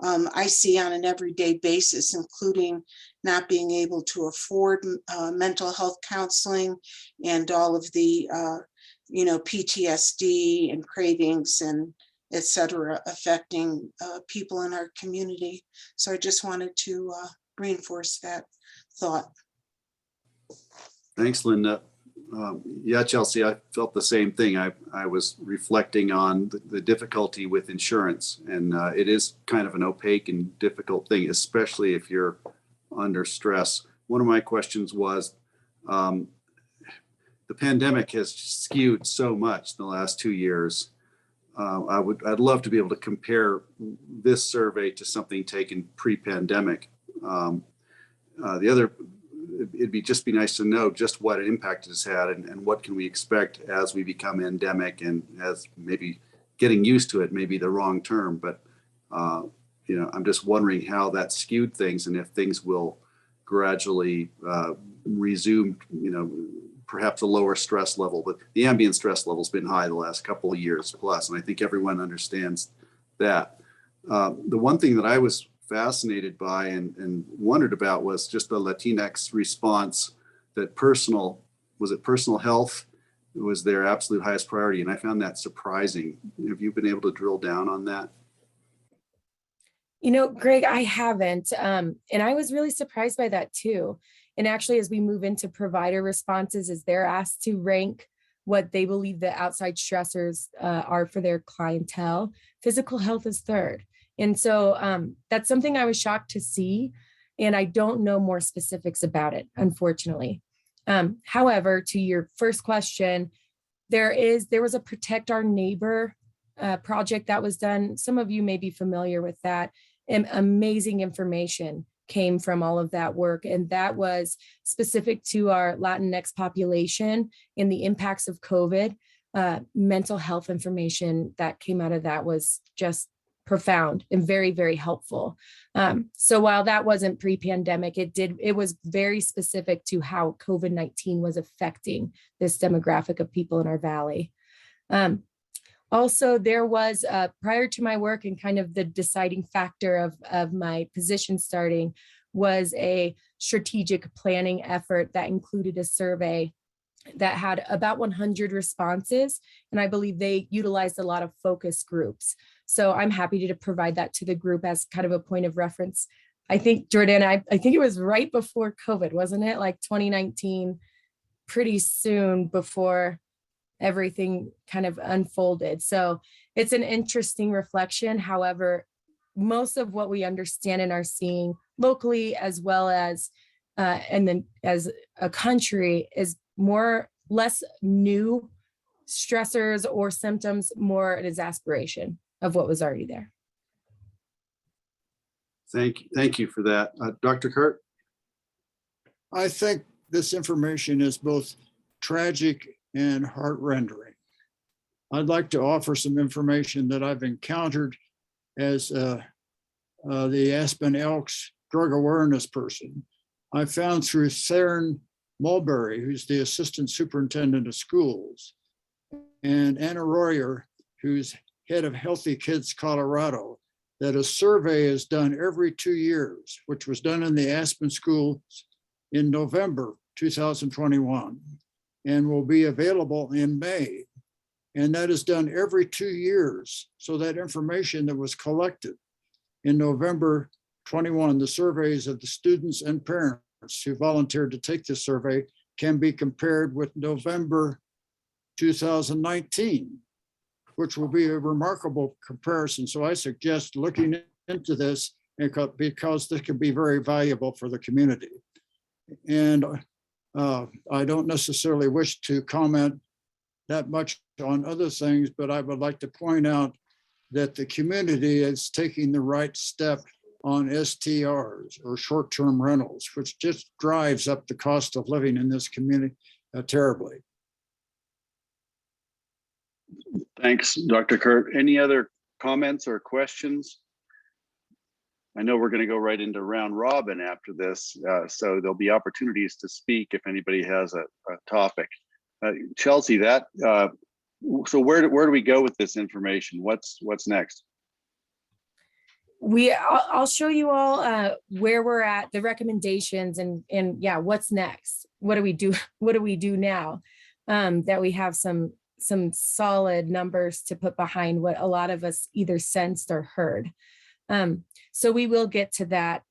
I see on an everyday basis, including not being able to afford mental health counseling and all of the, PTSD and cravings and et cetera, affecting people in our community. So I just wanted to reinforce that thought. Thanks, Linda. Yeah, Chelsea, I felt the same thing. I was reflecting on the difficulty with insurance, and it is kind of an opaque and difficult thing, especially if you're under stress. One of my questions was, the pandemic has skewed so much in the last 2 years. I'd love to be able to compare this survey to something taken pre-pandemic. It'd just be nice to know just what impact it's had and what can we expect as we become endemic, and as maybe getting used to it may be the wrong term, but I'm just wondering how that skewed things, and if things will gradually resume, perhaps a lower stress level. But the ambient stress level has been high the last couple of years plus, and I think everyone understands that. The one thing that I was fascinated by and wondered about was just the Latinx response, that personal health was their absolute highest priority. And I found that surprising. Have you been able to drill down on that? Greg, I haven't. And I was really surprised by that too. And actually, as we move into provider responses, as they're asked to rank what they believe the outside stressors are for their clientele, physical health is third. And so that's something I was shocked to see. And I don't know more specifics about it, unfortunately. However, to your first question, there was a Protect Our Neighbor project that was done. Some of you may be familiar with that. And amazing information came from all of that work. And that was specific to our Latinx population and the impacts of COVID. Mental health information that came out of that was just profound and very, very helpful. So while that wasn't pre-pandemic, it was very specific to how COVID-19 was affecting this demographic of people in our valley. Also, there was, prior to my work and kind of the deciding factor of my position starting, was a strategic planning effort that included a survey that had about 100 responses. And I believe they utilized a lot of focus groups. So I'm happy to provide that to the group as kind of a point of reference. I think, Jordan, I think it was right before COVID, wasn't it? Like 2019, pretty soon before everything kind of unfolded. So it's an interesting reflection. However, most of what we understand and are seeing locally, as well as, and then as a country, is less new stressors or symptoms, more it is aspiration of what was already there. Thank you for that. Dr. Kurt? I think this information is both tragic and heart-rendering. I'd like to offer some information that I've encountered as the Aspen Elks drug awareness person. I found through Theron Mulberry, who's the assistant superintendent of schools, and Anna Royer, who's head of Healthy Kids Colorado, that a survey is done every 2 years, which was done in the Aspen schools in November 2021 and will be available in May. And that is done every 2 years. So that information that was collected in November 21, the surveys of the students and parents who volunteered to take this survey, can be compared with November 2019, which will be a remarkable comparison. So I suggest looking into this because this could be very valuable for the community. And I don't necessarily wish to comment that much on other things, but I would like to point out that the community is taking the right step on STRs, or short-term rentals, which just drives up the cost of living in this community terribly. Thanks, Dr. Kurt. Any other comments or questions? I know we're going to go right into round robin after this, so there'll be opportunities to speak if anybody has a topic. Chelsea, so where do we go with this information? What's next? I'll show you all where we're at, the recommendations, and yeah, what's next? What do we do? What do we do now that we have some solid numbers to put behind what a lot of us either sensed or heard? So we will get to that,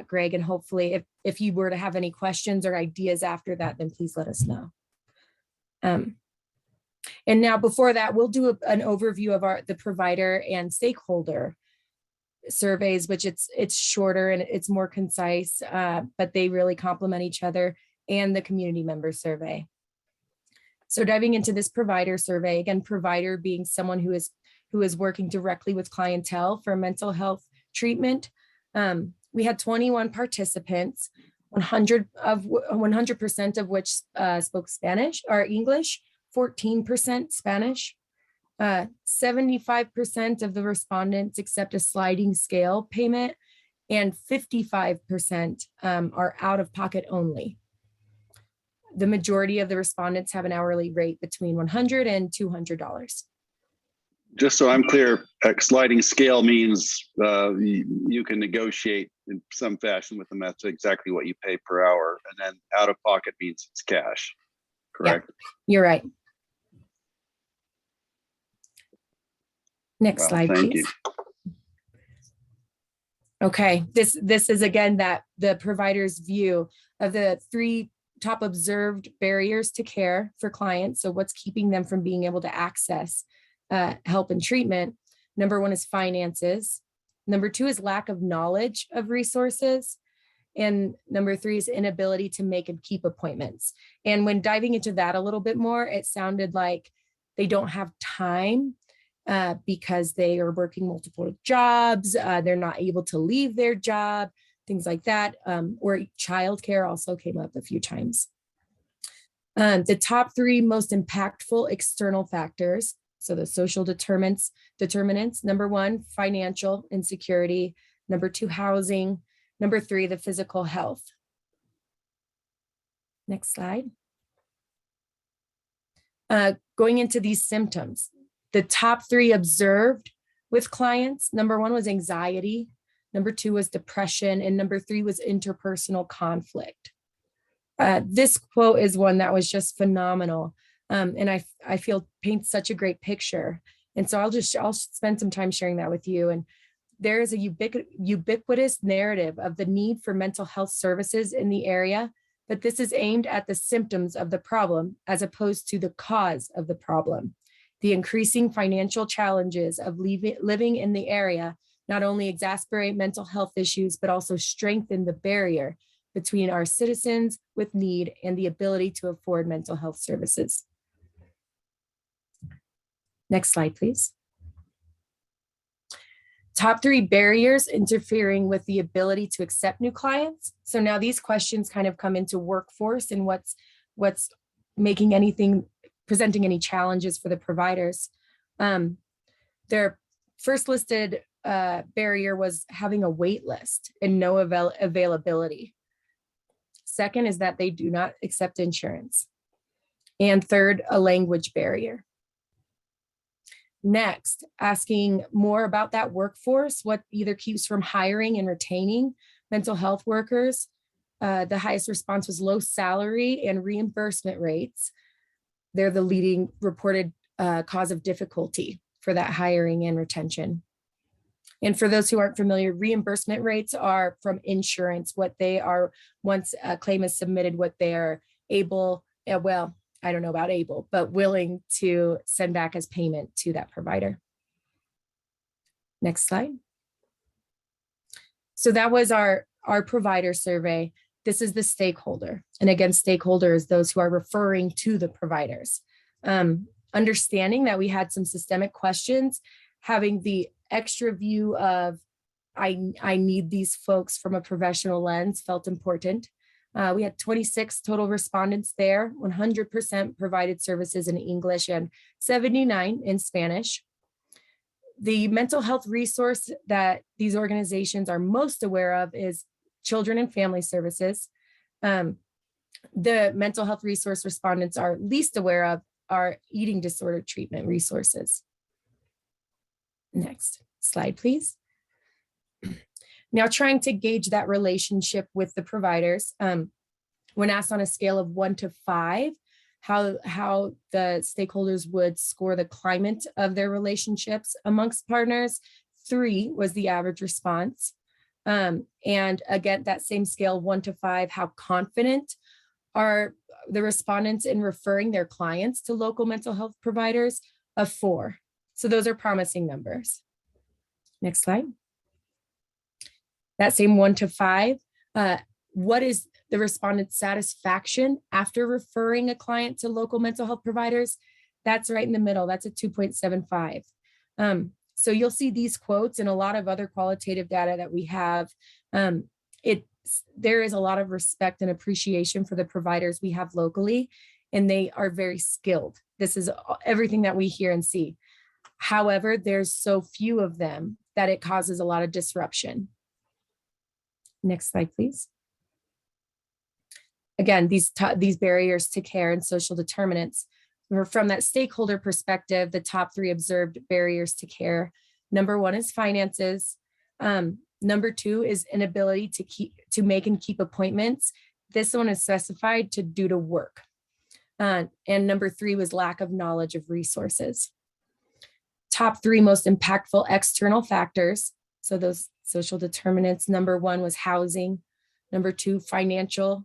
Greg, and hopefully if you were to have any questions or ideas after that, then please let us know. And now before that, we'll do an overview of the provider and stakeholder surveys, which it's shorter and it's more concise, but they really complement each other, and the community member survey. So diving into this provider survey, again, provider being someone who is who is working directly with clientele for mental health treatment. We had 21 participants, 100% of which spoke Spanish or English, 14% Spanish. 75% of the respondents accept a sliding scale payment, and 55% are out of pocket only. The majority of the respondents have an hourly rate between $100 and $200. Just so I'm clear, a sliding scale means you can negotiate in some fashion with them. That's exactly what you pay per hour. And then out of pocket means it's cash, correct? Yeah, you're right. Next Wow, slide, thank please. you. Okay, this is again that the provider's view of the 3 top observed barriers to care for clients. So what's keeping them from being able to access help and treatment? Number 1 is finances. Number 2 is lack of knowledge of resources. And number 3 is inability to make and keep appointments. And when diving into that a little bit more, it sounded like they don't have time because they are working multiple jobs. They're not able to leave their job, things like that. Or childcare also came up a few times. The top 3 most impactful external factors. So the social determinants, number 1, financial insecurity. Number 2, housing. Number 3, the physical health. Next slide. Going into these symptoms, the top 3 observed with clients, number 1 was anxiety, number 2 was depression, and number 3 was interpersonal conflict. This quote is one that was just phenomenal. And I feel paints such a great picture. And so I'll spend some time sharing that with you. And there is a ubiquitous narrative of the need for mental health services in the area, but this is aimed at the symptoms of the problem as opposed to the cause of the problem. The increasing financial challenges of living in the area not only exacerbate mental health issues, but also strengthen the barrier between our citizens with need and the ability to afford mental health services. Next slide, please. Top 3 barriers interfering with the ability to accept new clients. So now these questions kind of come into workforce and what's presenting any challenges for the providers. Their first listed barrier was having a wait list and no availability. Second is that they do not accept insurance. And third, a language barrier. Next, asking more about that workforce, what either keeps from hiring and retaining mental health workers. The highest response was low salary and reimbursement rates. They're the leading reported cause of difficulty for that hiring and retention. And for those who aren't familiar, reimbursement rates are from insurance, what they are once a claim is submitted, what they are able, well, I don't know about able, but willing to send back as payment to that provider. Next slide. So that was our provider survey. This is the stakeholder. And again, stakeholder is those who are referring to the providers. Understanding that we had some systemic questions, having the extra view of I need these folks from a professional lens felt important. We had 26 total respondents there, 100% provided services in English and 79 in Spanish. The mental health resource that these organizations are most aware of is Children and Family Services. The mental health resource respondents are least aware of are eating disorder treatment resources. Next slide, please. Now, trying to gauge that relationship with the providers, when asked on a scale of 1 to 5, how the stakeholders would score the climate of their relationships amongst partners, 3 was the average response. And again, that same scale, 1 to 5, how confident are the respondents in referring their clients to local mental health providers, of 4. So those are promising numbers. Next slide. That same 1 to 5, what is the respondent's satisfaction after referring a client to local mental health providers? That's right in the middle. That's a 2.75. So you'll see these quotes and a lot of other qualitative data that we have. There is a lot of respect and appreciation for the providers we have locally, and they are very skilled. This is everything that we hear and see. However, there's so few of them that it causes a lot of disruption. Next slide, please. Again, these barriers to care and social determinants. From that stakeholder perspective, the top 3 observed barriers to care. Number 1 is finances. Number 2 is inability to make and keep appointments. This one is specified due to work. And number 3 was lack of knowledge of resources. Top 3 most impactful external factors. So those social determinants, number 1 was housing, number 2, financial,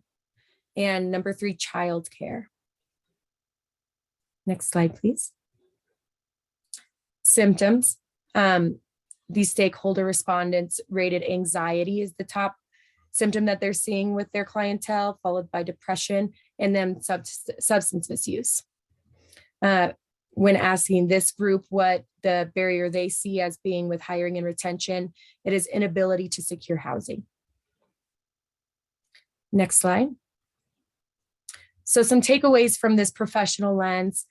and number 3, childcare. Next slide, please. Symptoms. These stakeholder respondents rated anxiety as the top symptom that they're seeing with their clientele, followed by depression, and then substance misuse. When asking this group what the barrier they see as being with hiring and retention, it is inability to secure housing. Next slide. So some takeaways from this professional lens,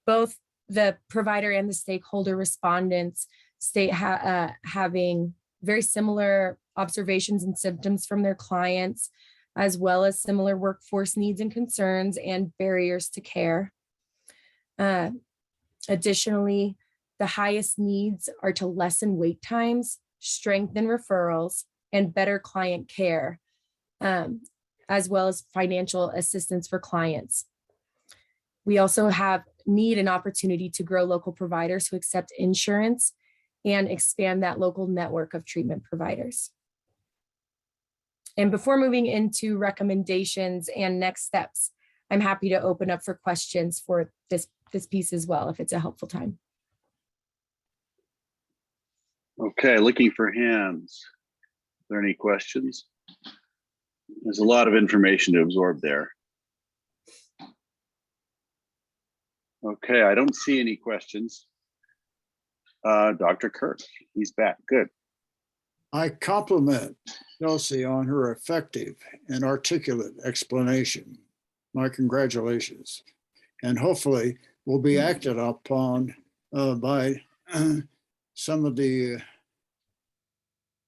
both the provider and the stakeholder respondents state having very similar observations and symptoms from their clients, as well as similar workforce needs and concerns and barriers to care. Additionally, the highest needs are to lessen wait times, strengthen referrals, and better client care, as well as financial assistance for clients. We also need an opportunity to grow local providers who accept insurance and expand that local network of treatment providers. And before moving into recommendations and next steps, I'm happy to open up for questions for this piece as well, if it's a helpful time. Okay, looking for hands. Are there any questions? There's a lot of information to absorb there. Okay, I don't see any questions. Dr. Kirk, he's back. Good. I compliment Chelsea on her effective and articulate explanation. My congratulations. And hopefully will be acted upon by some of the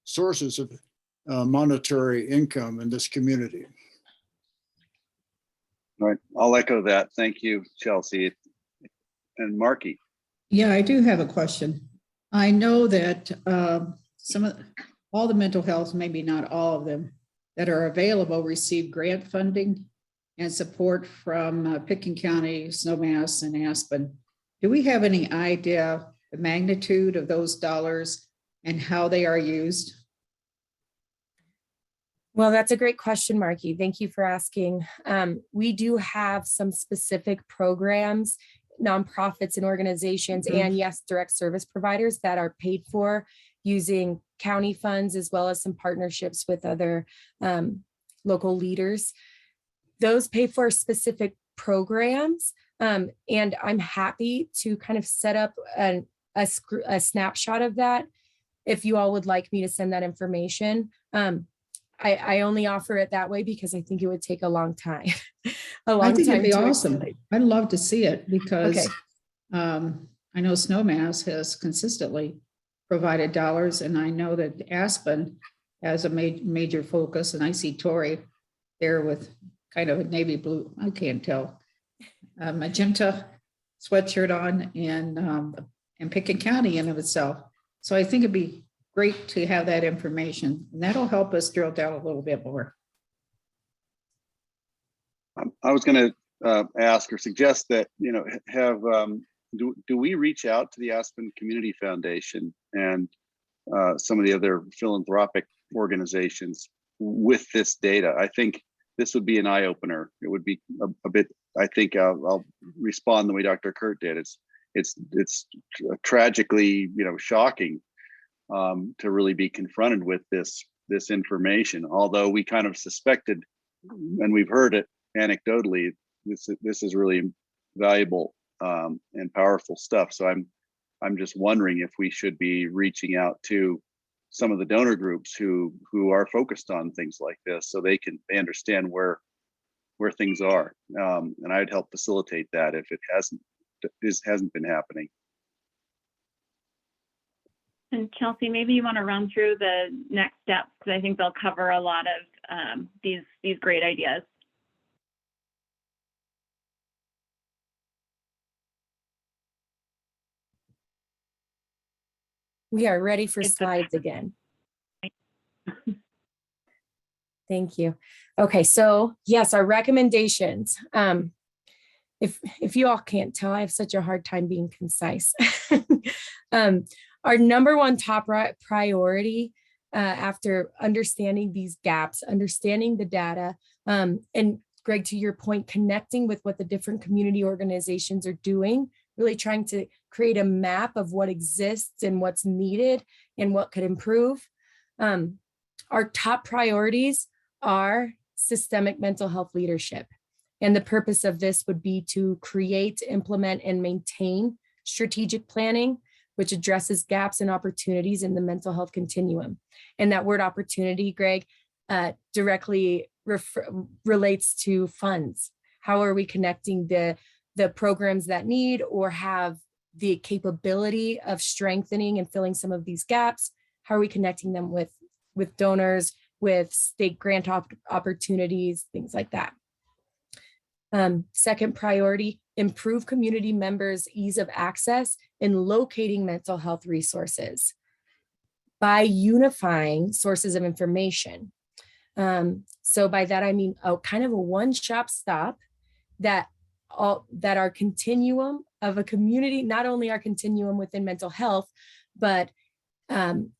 sources of monetary income in this community. All right, I'll echo that. Thank you, Chelsea. And Marky. Yeah, I do have a question. I know that all the mental health, maybe not all of them, that are available receive grant funding and support from Pickens County, Snowmass, and Aspen. Do we have any idea the magnitude of those dollars and how they are used? Well, that's a great question, Marky. Thank you for asking. We do have some specific programs, nonprofits and organizations, and yes, direct service providers that are paid for using county funds, as well as some partnerships with other local leaders. Those pay for specific programs. And I'm happy to kind of set up a snapshot of that if you all would like me to send that information. I only offer it that way because I think it would take a long time. I think it'd be awesome. I'd love to see it because Okay. I know Snowmass has consistently provided dollars, and I know that Aspen has a major focus, and I see Tori there with kind of a navy blue, I can't tell, magenta sweatshirt on, and Pickens County in of itself. So I think it'd be great to have that information, and that'll help us drill down a little bit more. I was going to ask or suggest that, do we reach out to the Aspen Community Foundation and some of the other philanthropic organizations with this data? I think this would be an eye opener. It would be a bit. I think I'll respond the way Dr. Kurt did. It's tragically, shocking to really be confronted with this information. Although we kind of suspected, and we've heard it anecdotally, this is really valuable and powerful stuff. So I'm just wondering if we should be reaching out to some of the donor groups who are focused on things like this, so they understand where things are, and I'd help facilitate that if it hasn't been happening. And Chelsea, maybe you want to run through the next steps, because I think they'll cover a lot of these great ideas. We are ready for slides again. Thank you. Okay, so yes, our recommendations. If you all can't tell, I have such a hard time being concise. Our number one top priority after understanding these gaps, understanding the data, and Greg, to your point, connecting with what the different community organizations are doing, really trying to create a map of what exists and what's needed and what could improve. Our top priorities are systemic mental health leadership. And the purpose of this would be to create, implement, and maintain strategic planning, which addresses gaps and opportunities in the mental health continuum. And that word opportunity, Greg, directly relates to funds. How are we connecting the programs that need or have the capability of strengthening and filling some of these gaps? How are we connecting them with donors, with state grant opportunities, things like that? Second priority, improve community members' ease of access in locating mental health resources by unifying sources of information. So by that, I mean kind of a one-stop shop that our continuum of a community, not only our continuum within mental health, but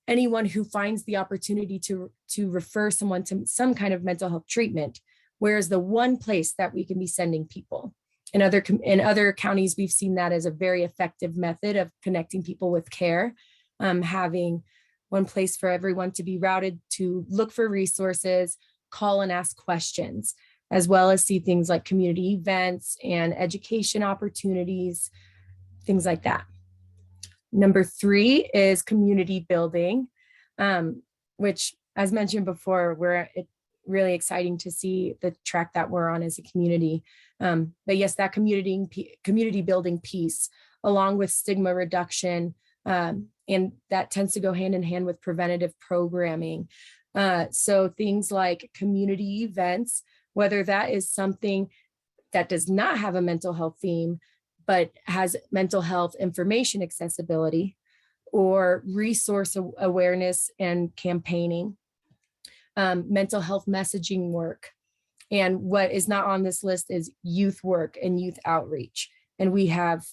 anyone who finds the opportunity to refer someone to some kind of mental health treatment, whereas the one place that we can be sending people. In other counties, we've seen that as a very effective method of connecting people with care, having one place for everyone to be routed to look for resources, call and ask questions, as well as see things like community events and education opportunities, things like that. Number 3 is community building, which, as mentioned before, it's really exciting to see the track that we're on as a community. But yes, that community building piece, along with stigma reduction, and that tends to go hand in hand with preventative programming. So things like community events, whether that is something that does not have a mental health theme, but has mental health information accessibility, or resource awareness and campaigning, mental health messaging work. And what is not on this list is youth work and youth outreach. And we have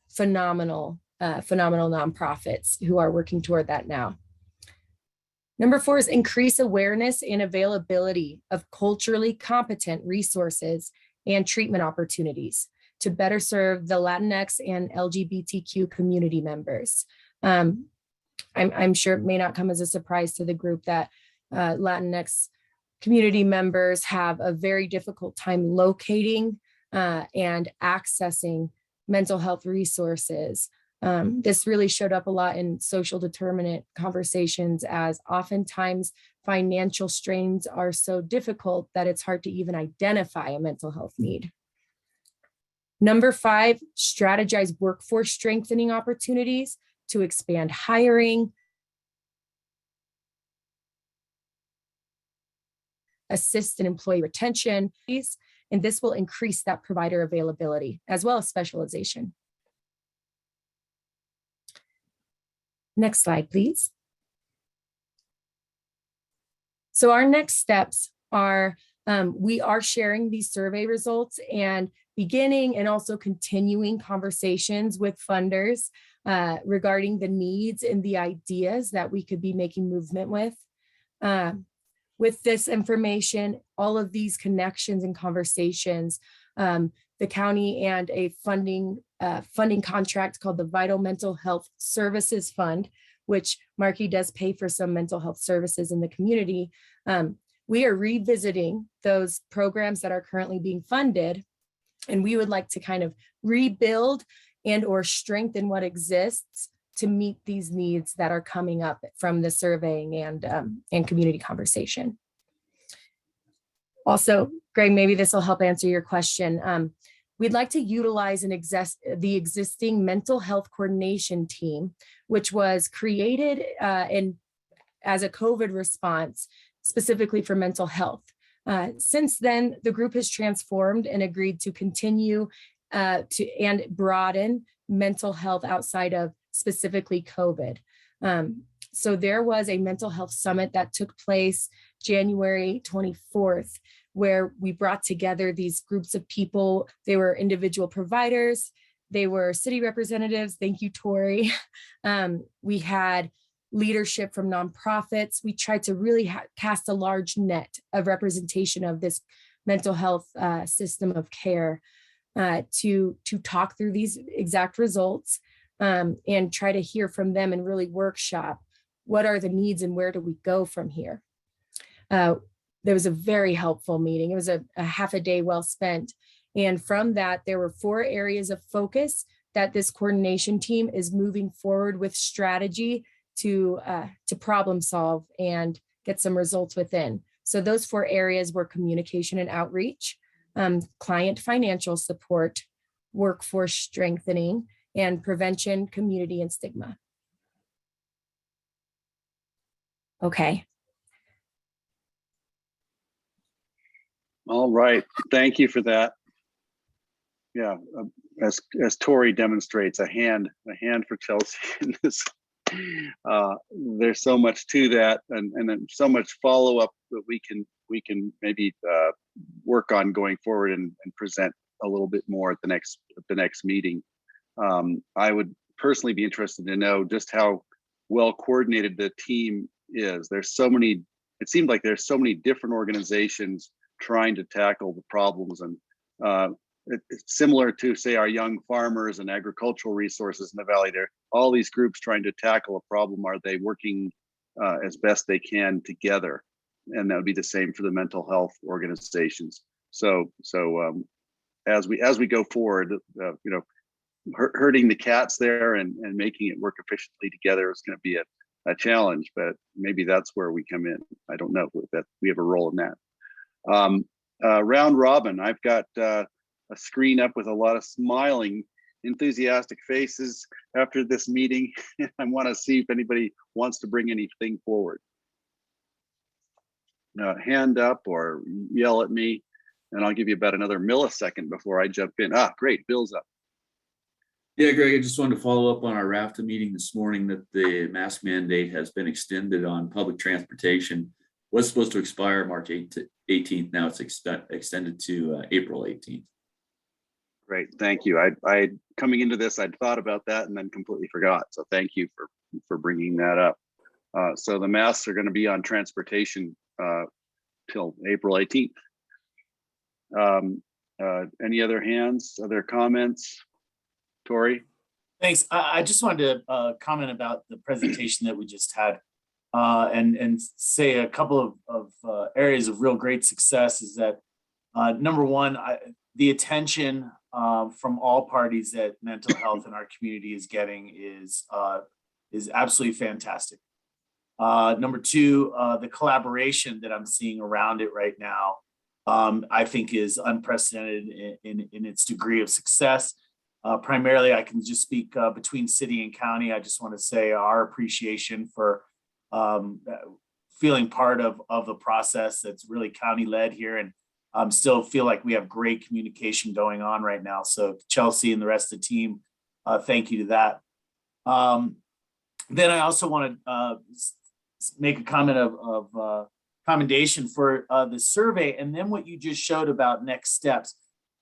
phenomenal nonprofits who are working toward that now. Number 4 is increase awareness and availability of culturally competent resources and treatment opportunities to better serve the Latinx and LGBTQ community members. I'm sure it may not come as a surprise to the group that Latinx community members have a very difficult time locating and accessing mental health resources. This really showed up a lot in social determinant conversations, as oftentimes financial strains are so difficult that it's hard to even identify a mental health need. Number 5, strategize workforce strengthening opportunities to expand hiring, assist in employee retention, and this will increase that provider availability as well as specialization. Next slide, please. So our next steps are, we are sharing these survey results and beginning and also continuing conversations with funders regarding the needs and the ideas that we could be making movement with. With this information, all of these connections and conversations, the county and a funding contract called the Vital Mental Health Services Fund, which Markey does pay for some mental health services in the community. We are revisiting those programs that are currently being funded, and we would like to kind of rebuild and or strengthen what exists to meet these needs that are coming up from the surveying and community conversation. Also, Greg, maybe this will help answer your question. We'd like to utilize the existing mental health coordination team, which was created as a COVID response specifically for mental health. Since then, the group has transformed and agreed to continue and broaden mental health outside of specifically COVID. So there was a mental health summit that took place January 24th, where we brought together these groups of people. They were individual providers, they were city representatives. Thank you, Tori. We had leadership from nonprofits. We tried to really cast a large net of representation of this mental health system of care to talk through these exact results and try to hear from them and really workshop what are the needs and where do we go from here. There was a very helpful meeting. It was a half a day well spent. And from that, there were 4 areas of focus that this coordination team is moving forward with strategy to problem solve and get some results within. So those 4 areas were communication and outreach, client financial support, workforce strengthening, and prevention, community, and stigma. Okay. All right, thank you for that. Yeah, as Tori demonstrates, a hand for Chelsea in this. There's so much to that, and then so much follow up that we can maybe work on going forward and present a little bit more at the next meeting. I would personally be interested to know just how well coordinated the team is. There's so many. It seems like there's so many different organizations trying to tackle the problems, and it's similar to, say, our young farmers and agricultural resources in the valley. There, all these groups trying to tackle a problem. Are they working as best they can together? And that would be the same for the mental health organizations. So as we go forward, herding the cats there and making it work efficiently together is going to be a challenge. But maybe that's where we come in. I don't know that we have a role in that. Round robin, I've got a screen up with a lot of smiling, enthusiastic faces after this meeting. I want to see if anybody wants to bring anything forward. Hand up or yell at me, and I'll give you about another millisecond before I jump in. Great, Bill's up. Yeah, Greg, I just wanted to follow up on our RAFTA meeting this morning that the mask mandate has been extended on public transportation. Was supposed to expire March 18th. Now it's extended to April 18th. Great, thank you. I coming into this, I'd thought about that and then completely forgot. So thank you for bringing that up. So the masks are going to be on transportation till April 18th. Any other hands, other comments? Tori? Thanks. I just wanted to comment about the presentation that we just had. And say a couple of areas of real great success is that number one, the attention from all parties that mental health in our community is getting is absolutely fantastic. Number two, the collaboration that I'm seeing around it right now, I think is unprecedented in its degree of success. Primarily, I can just speak between city and county. I just want to say our appreciation for feeling part of the process that's really county led here, and still feel like we have great communication going on right now. So Chelsea and the rest of the team, thank you to that. Then I also want to make a comment of commendation for the survey, and then what you just showed about next steps.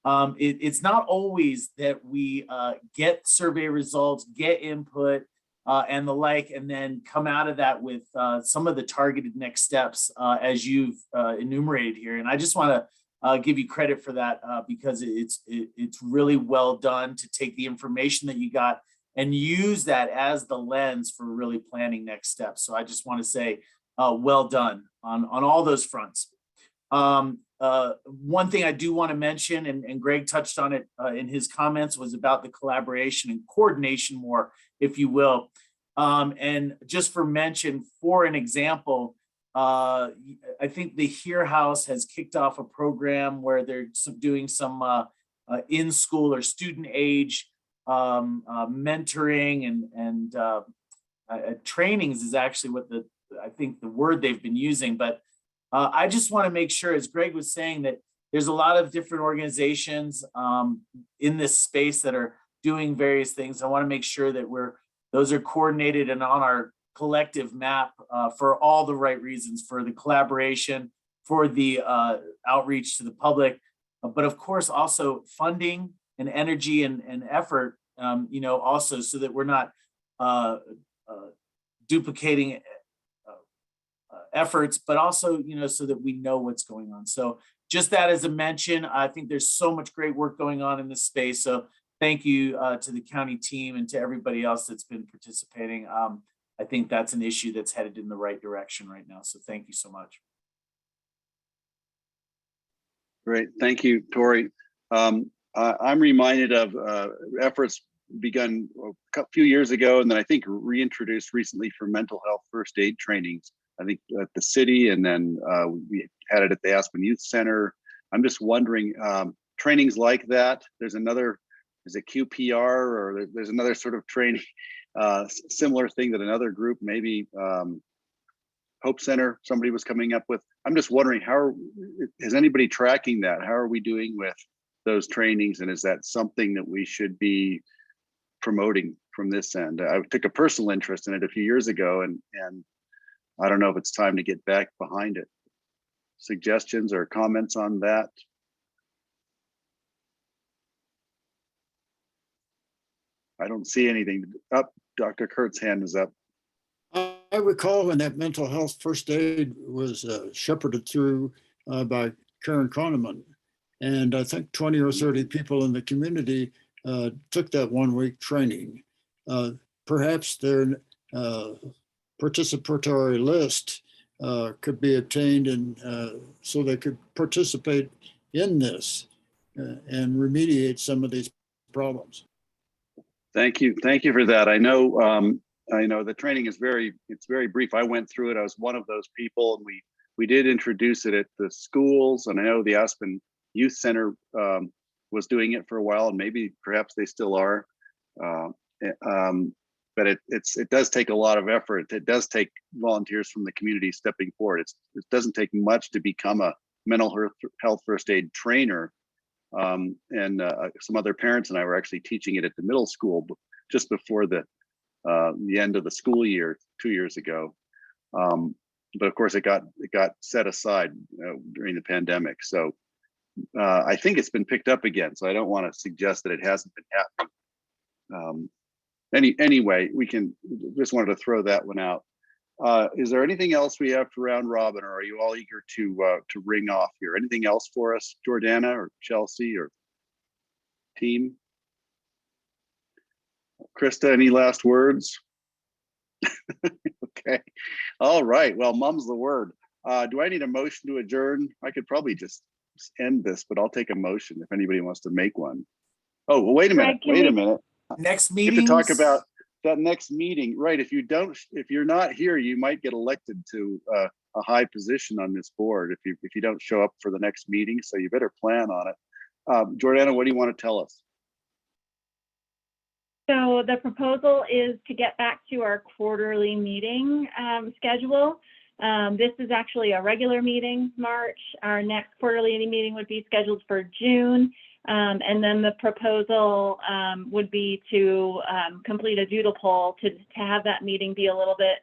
It's not always that we get survey results, get input, and the like, and then come out of that with some of the targeted next steps as you've enumerated here. And I just want to give you credit for that because it's really well done to take the information that you got and use that as the lens for really planning next steps. So I just want to say well done on all those fronts. one thing I do want to mention, and Greg touched on it in his comments, was about the collaboration and coordination more, if you will. And just for mention, for an example, I think the Here House has kicked off a program where they're doing some in-school or student age mentoring and trainings is actually what I think the word they've been using. But I just want to make sure, as Greg was saying, that there's a lot of different organizations in this space that are doing various things. I want to make sure that those are coordinated and on our collective map for all the right reasons, for the collaboration, for the outreach to the public, but of course also funding and energy and effort, also so that we're not duplicating efforts, but also, so that we know what's going on. So just that as a mention, I think there's so much great work going on in this space. So thank you to the county team and to everybody else that's been participating. I think that's an issue that's headed in the right direction right now. So thank you so much. Great, thank you, Tori. I'm reminded of efforts begun a few years ago, and then I think reintroduced recently for mental health first aid trainings. I think at the city, and then we had it at the Aspen Youth Center. I'm just wondering, trainings like that, there's another, is it QPR, or there's another sort of training, similar thing that another group, maybe Hope Center, somebody was coming up with. I'm just wondering, is anybody tracking that? How are we doing with those trainings? And is that something that we should be promoting from this end? I took a personal interest in it a few years ago, and I don't know if it's time to get back behind it. Suggestions or comments on that? I don't see anything up. Dr. Kurt's hand is up. I recall when that mental health first aid was shepherded through by Karen Kroneman. And I think 20 or 30 people in the community took that 1 week training. Perhaps their participatory list could be obtained, and so they could participate in this and remediate some of these problems. Thank you for that. I know the training is it's very brief. I went through it. I was one of those people, and we did introduce it at the schools, and I know the Aspen Youth Center was doing it for a while, and perhaps they still are. But it does take a lot of effort. It does take volunteers from the community stepping forward. It doesn't take much to become a mental health first aid trainer. And some other parents and I were actually teaching it at the middle school just before the end of the school year 2 years ago. But of course, it got set aside during the pandemic. So I think it's been picked up again. So I don't want to suggest that it hasn't been happening. Anyway, just wanted to throw that one out. Is there anything else we have to round robin, or are you all eager to ring off here? Anything else for us, Jordana or Chelsea or team? Krista, any last words? Okay. All right. Well, mum's the word. Do I need a motion to adjourn? I could probably just end this, but I'll take a motion if anybody wants to make one. Oh, well, wait a minute. Wait a minute. Next meeting. meeting. To talk about that next meeting, right? If you're not here, you might get elected to a high position on this board if you don't show up for the next meeting. So you better plan on it. Jordana, what do you want to tell us? So the proposal is to get back to our quarterly meeting schedule. This is actually a regular meeting, March. Our next quarterly meeting would be scheduled for June. And then the proposal would be to complete a doodle poll to have that meeting be a little bit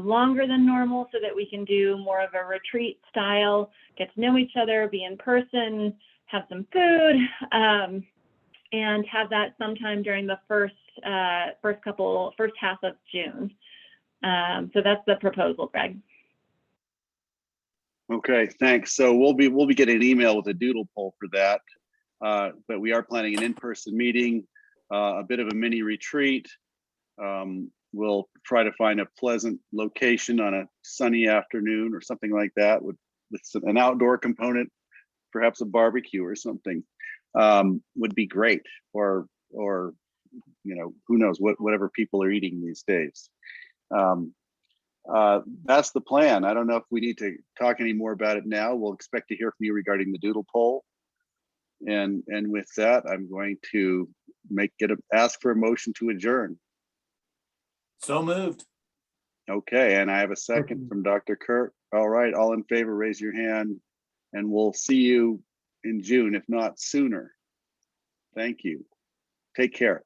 longer than normal, so that we can do more of a retreat style, get to know each other, be in person, have some food, and have that sometime during the first half of June. So that's the proposal, Greg. Okay, thanks. So we'll be getting an email with a doodle poll for that. But we are planning an in-person meeting, a bit of a mini retreat. We'll try to find a pleasant location on a sunny afternoon or something like that with an outdoor component. perhaps a barbecue or something would be great. Or who knows whatever people are eating these days. That's the plan. I don't know if we need to talk any more about it now. We'll expect to hear from you regarding the doodle poll. And with that, I'm going to ask for a motion to adjourn. So moved. Okay, and I have a second from Dr. Kirk. All right, all in favor, raise your hand, and we'll see you in June, if not sooner. Thank you. Take care.